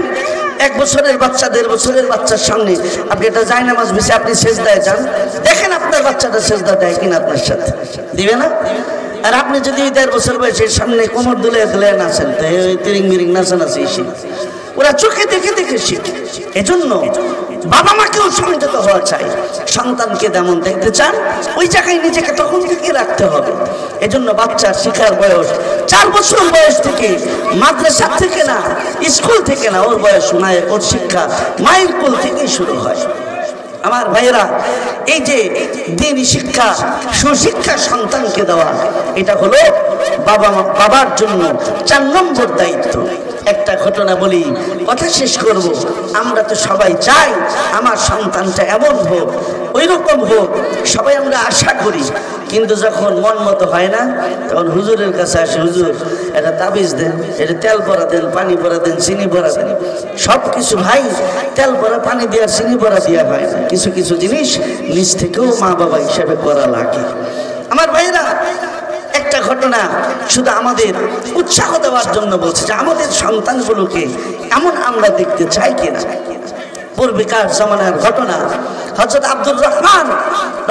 1 বছরের বাচ্চা 1.5 বছরের বাচ্চার সামনে আপনি এটা জায়নামাজ বিছে আপনি সেজদায় যান, দেখেন আপনার বাচ্চাটা সেজদা দেয় কিনা আপনার সাথে, দিবে না? আর আপনি যদি 1.5 বছর বয়সের সামনে কোমর দুলে দুলে নাচেন, তো ওই তিরিং মিরিং নাচানাচি শিখে, ওরা চোখে দেখে দেখে শিখে। এজন্য বাবা মাকেও সংযত হওয়া চাই। সন্তানকে যেমন দেখতে চান ওই জায়গায় নিজেকে তখন থেকে রাখতে হবে। এজন্য বাচ্চার শিক্ষার বয়স 4 বছর বয়স থেকে, মাদ্রাসা থেকে না, স্কুল থেকে না, ওর বয়স মায়ের, ওর শিক্ষা মায়ের কোল থেকেই শুরু হয়। আমার ভাইয়েরা, এই যে দ্বীনি শিক্ষা, সুশিক্ষা সন্তানকে দেওয়া, এটা হলো বাবার জন্য 4 নম্বর দায়িত্ব। একটা ঘটনা বলি, কথা শেষ করব। আমরা তো সবাই চাই আমার সন্তানটা এমন হোক, ওই রকম হোক, সবাই আমরা আশা করি। কিন্তু যখন মন মতো হয় না, তখন হুজুরের কাছে আসে, হুজুর এটা তাবিজ দেন, এটা তেল ভরা দেন, পানি ভরা দেন, চিনি ভরা দেন। সব কিছু ভাই তেল ভরা পানি দেওয়া চিনি ভরা দেওয়া হয় না, কিছু কিছু জিনিস নিজ থেকেও মা বাবা হিসাবে করা লাগে। আমার ভাইরা, একটা ঘটনা শুধু আমাদের উৎসাহ দেওয়ার জন্য বলছে যে আমাদের সন্তানগুলোকে এমন আমরা দেখতে চাই কিনা। পূর্বেকার জামানার ঘটনা, হযরত আব্দুর রহমান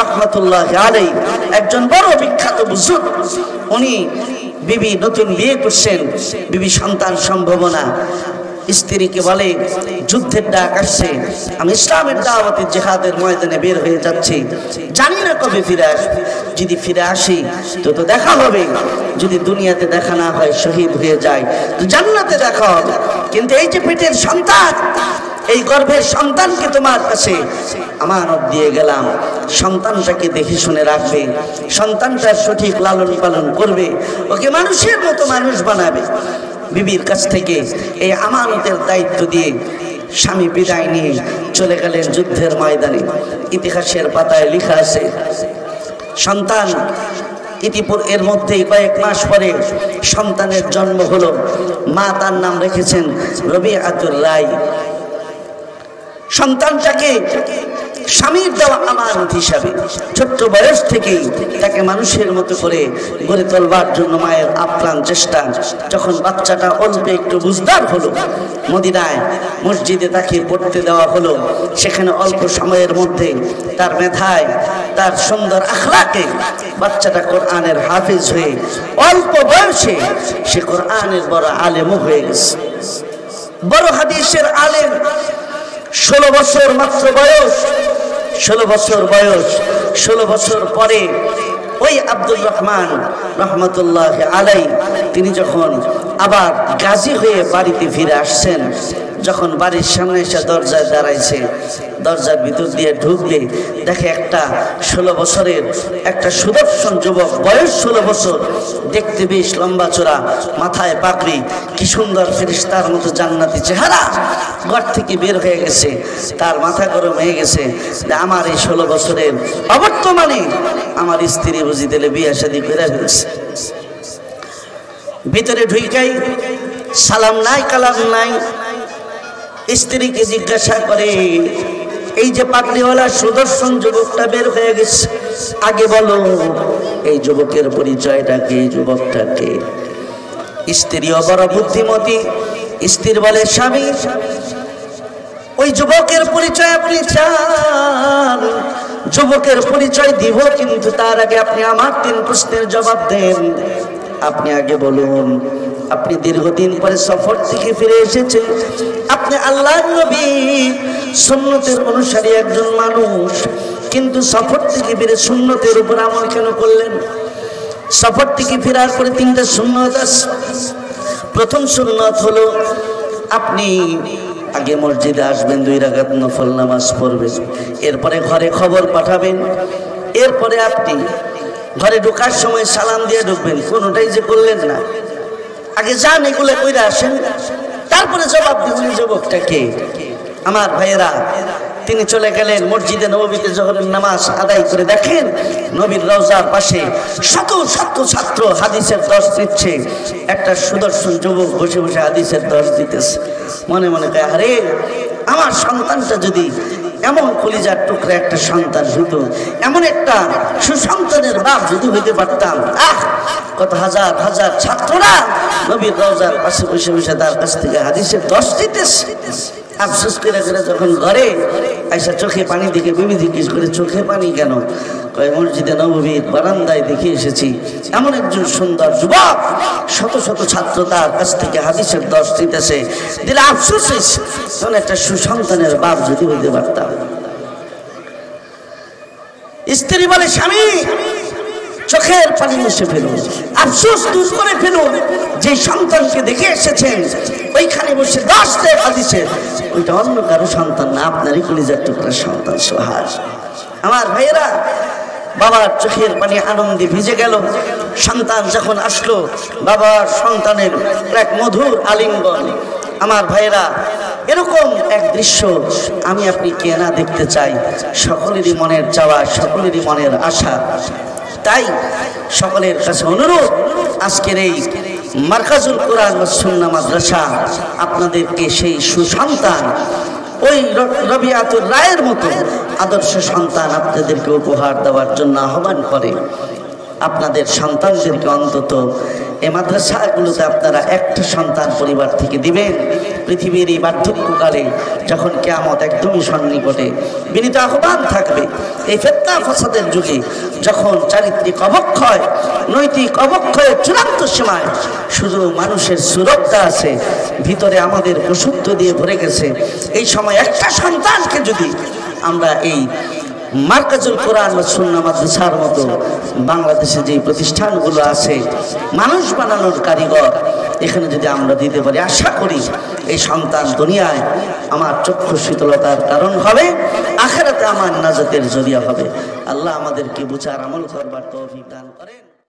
রাহমাতুল্লাহ আলাইহি একজন বড় বিখ্যাত বুজুর্গ, উনি বিবি নতুন বিয়ে করছেন, বিবি সন্তান সম্ভাবনা। স্ত্রীকে বলে যুদ্ধের ডাক আসছে, আমি ইসলামের দাওয়াতে জিহাদের ময়দানে বের হয়ে যাচ্ছি, জানি না কবে ফিরে আসবে। যদি ফিরে আসি তো দেখা হবে, যদি দুনিয়াতে দেখা না হয় শহীদ হয়ে যায় তো জান্নাতে দেখা হবে। কিন্তু এই যে পেটের সন্তান, এই গর্ভের সন্তানকে তোমার কাছে আমানত দিয়ে গেলাম, সন্তানটাকে দেখে শুনে রাখবে, সন্তানটার সঠিক লালন পালন করবে, ওকে মানুষের মতো মানুষ বানাবে। বিবির কাছ থেকে এই আমানতের দায়িত্ব দিয়ে স্বামী বিদায় নিয়ে চলে গেলেন যুদ্ধের ময়দানে। ইতিহাসের পাতায় লেখা আছে, সন্তান এর মধ্যেই কয়েক মাস পরে সন্তানের জন্ম হলো। মা তার নাম রেখেছেন রবিআতুর রায়। সন্তানটাকে স্বামীর দেওয়া আমানত হিসাবে ছোট্ট বয়স থেকেই তাকে মানুষের মতো করে গড়ে তোলবার জন্য মায়ের আপ্রাণ চেষ্টা। যখন বাচ্চাটা অল্প একটু বুঝদার হলো, মদিনায় মসজিদে তাকে পড়তে দেওয়া হলো। সেখানে অল্প সময়ের মধ্যে তার মেধায়, তার সুন্দর আখলাকে বাচ্চাটা কোরআনের হাফেজ হয়ে অল্প বয়সে সে কোরআনের বড় আলেমও হয়ে গেছে, বড় হাদিসের আলেম। 16 বছর মাত্র বয়স, 16 বছর বয়স। 16 বছর পরে ওই আব্দুর রহমান রহমতুল্লাহ আলাইহি তিনি যখন আবার গাজী হয়ে বাড়িতে ফিরে আসছেন, যখন বাড়ির সামনে এসে দরজায় দাঁড়াইছে, দরজার ভিতর দিয়ে ঢুকলে দেখে একটা 16 বছরের একটা সুদর্শন যুবক, বয়স 16 বছর, দেখতে বেশ লম্বা চোরা, মাথায় পাগড়ি, কি সুন্দর ফেরেশতার মতো জান্নাতি চেহারা, ঘর থেকে বের হয়ে গেছে। তার মাথা গরম হয়ে গেছে যে আমার এই 16 বছরের অবর্তমানে আমার স্ত্রী বুঝি দিলে বিয়ে শাদী করে ফেলছে। ভিতরে ঢুইকাই সালাম নাই কালাম নাই, স্ত্রীকে জিজ্ঞাসা করে এই যে পাগড়িওয়ালা সুদর্শন যুবকটা বের হয়ে গেছে, আগে বলো এই যুবকের পরিচয়টা কি, এই যুবকটাকে? স্ত্রীও বড় বুদ্ধিমতী, স্ত্রী বলে স্বামী ওই যুবকের পরিচয় আপনি চান, যুবকের পরিচয় দিব, কিন্তু তার আগে আপনি আমার 3 প্রশ্নের জবাব দেন। আপনি আগে বলুন, আপনি দীর্ঘদিন পরে সফর থেকে ফিরে এসেছেন, আপনি আল্লাহর নবী সুন্নতের অনুসারী একজন মানুষ, কিন্তু সফর থেকে ফিরে সুন্নতের উপর আমল কেন করলেন? সফর থেকে ফেরার পরে 3টা সুন্নত আছে। প্রথম সুন্নত হলো আপনি আগে মসজিদে আসবেন, 2 রাকাত নফল নামাজ পড়বেন, এরপরে ঘরে খবর পাঠাবেন, এরপরে আপনি ঘরে ঢোকার সময় সালাম দিয়ে ঢুকবেন। কোনোটাই যে করলেন না, আগে যান এগুলো কইরা আসেন, তারপরে জবাব দিবেন যুবকটা কে। আমার ভাইয়েরা, তিনি চলে গেলেন মসজিদে নববীতে জোহরের নামাজ আদায় করে, দেখেন নবীর রওজার পাশে শত শত ছাত্র হাদিসের দর্শ দিচ্ছে, একটা সুদর্শন যুবক বসে বসে হাদিসের দর্শ দিতেছে। মনে মনে কয়, আরে আমার সন্তানটা যদি এমন কলিজার টুকরা একটা সন্তান হতো, এমন একটা সুসন্তানের বাপ যদি হইতে পারতাম, কত হাজার হাজার ছাত্ররা নবীর রওজার পাশে বসে বসে তার কাছ থেকে হাদিসের দর্শ দিতেছে। আফসোস করে করে যখন ঘরে আইসা চোখে পানি দেখে বিবি জিজ্ঞেস করে, চোখে পানি কেন? কয় মসজিদে নববীর বারান্দায় দেখে এসেছি এমন একজন সুন্দর যুবক, শত শত ছাত্র তার কাছ থেকে হাদিসের দর্শ দিতেছে, দিলে আফসোস হয়েছে, তখন একটা সুসন্তানের বাপ যদি হইতে পারতাম। স্ত্রী বলে, স্বামী চোখের পানি মুছে ফেলুন, আফসোস দূর করে ফেলুন, যে সন্তানকে দেখে এসেছেন ওইখানে বসে 10টা হাদিসে, ওইটা অন্য কারো সন্তান না, আপনারই কলিজার টুকরা সন্তান। সোহাগ আমার ভাইয়েরা, বাবার চোখের পানি আনন্দে ভিজে গেল। সন্তান যখন আসলো, বাবার সন্তানের এক মধুর আলিঙ্গন। আমার ভাইয়েরা, এরকম এক দৃশ্য আমি আপনি কে না দেখতে চাই? সকলেরই মনের চাওয়া, সকলেরই মনের আশা। তাই সকলের কাছে অনুরোধ, আজকের এই মারকাজুল কোরআন ওয়াস সুন্নাহ মাদ্রাসা আপনাদেরকে সেই সুসন্তান, ওই রবিয়াতুর রায়ের মতো আদর্শ সন্তান আপনাদেরকে উপহার দেওয়ার জন্য আহ্বান করে। আপনাদের সন্তানদেরকে অন্তত এই মাদ্রাসাগুলোতে আপনারা একটা সন্তান পরিবার থেকে দিবেন। পৃথিবীর এই বার্ধক্যকালে যখন কিয়ামত একদমই সন্নিকটে, বিনীত আহ্বান থাকবে, এই ফিতনা ফাসাদের যুগে যখন চারিত্রিক অবক্ষয়, নৈতিক অবক্ষয়ের চূড়ান্ত সীমায় শুধু মানুষের সুরক্ষা আছে, ভিতরে আমাদের পশুত্ব দিয়ে ভরে গেছে, এই সময় একটা সন্তানকে যদি আমরা এই মারকাজুল কোরআন ওয়াস সুন্নাহ মাদ্রাসার মতো বাংলাদেশে যে প্রতিষ্ঠানগুলো আছে মানুষ বানানোর কারিগর, এখানে যদি আমরা দিতে পারি, আশা করি এই সন্তান দুনিয়ায় আমার চক্ষু শীতলতার কারণ হবে, আখিরাতে আমার নাজাতের জরিয়া হবে। আল্লাহ আমাদেরকে বুঝার আমল করবার তৌফিক দান করেন।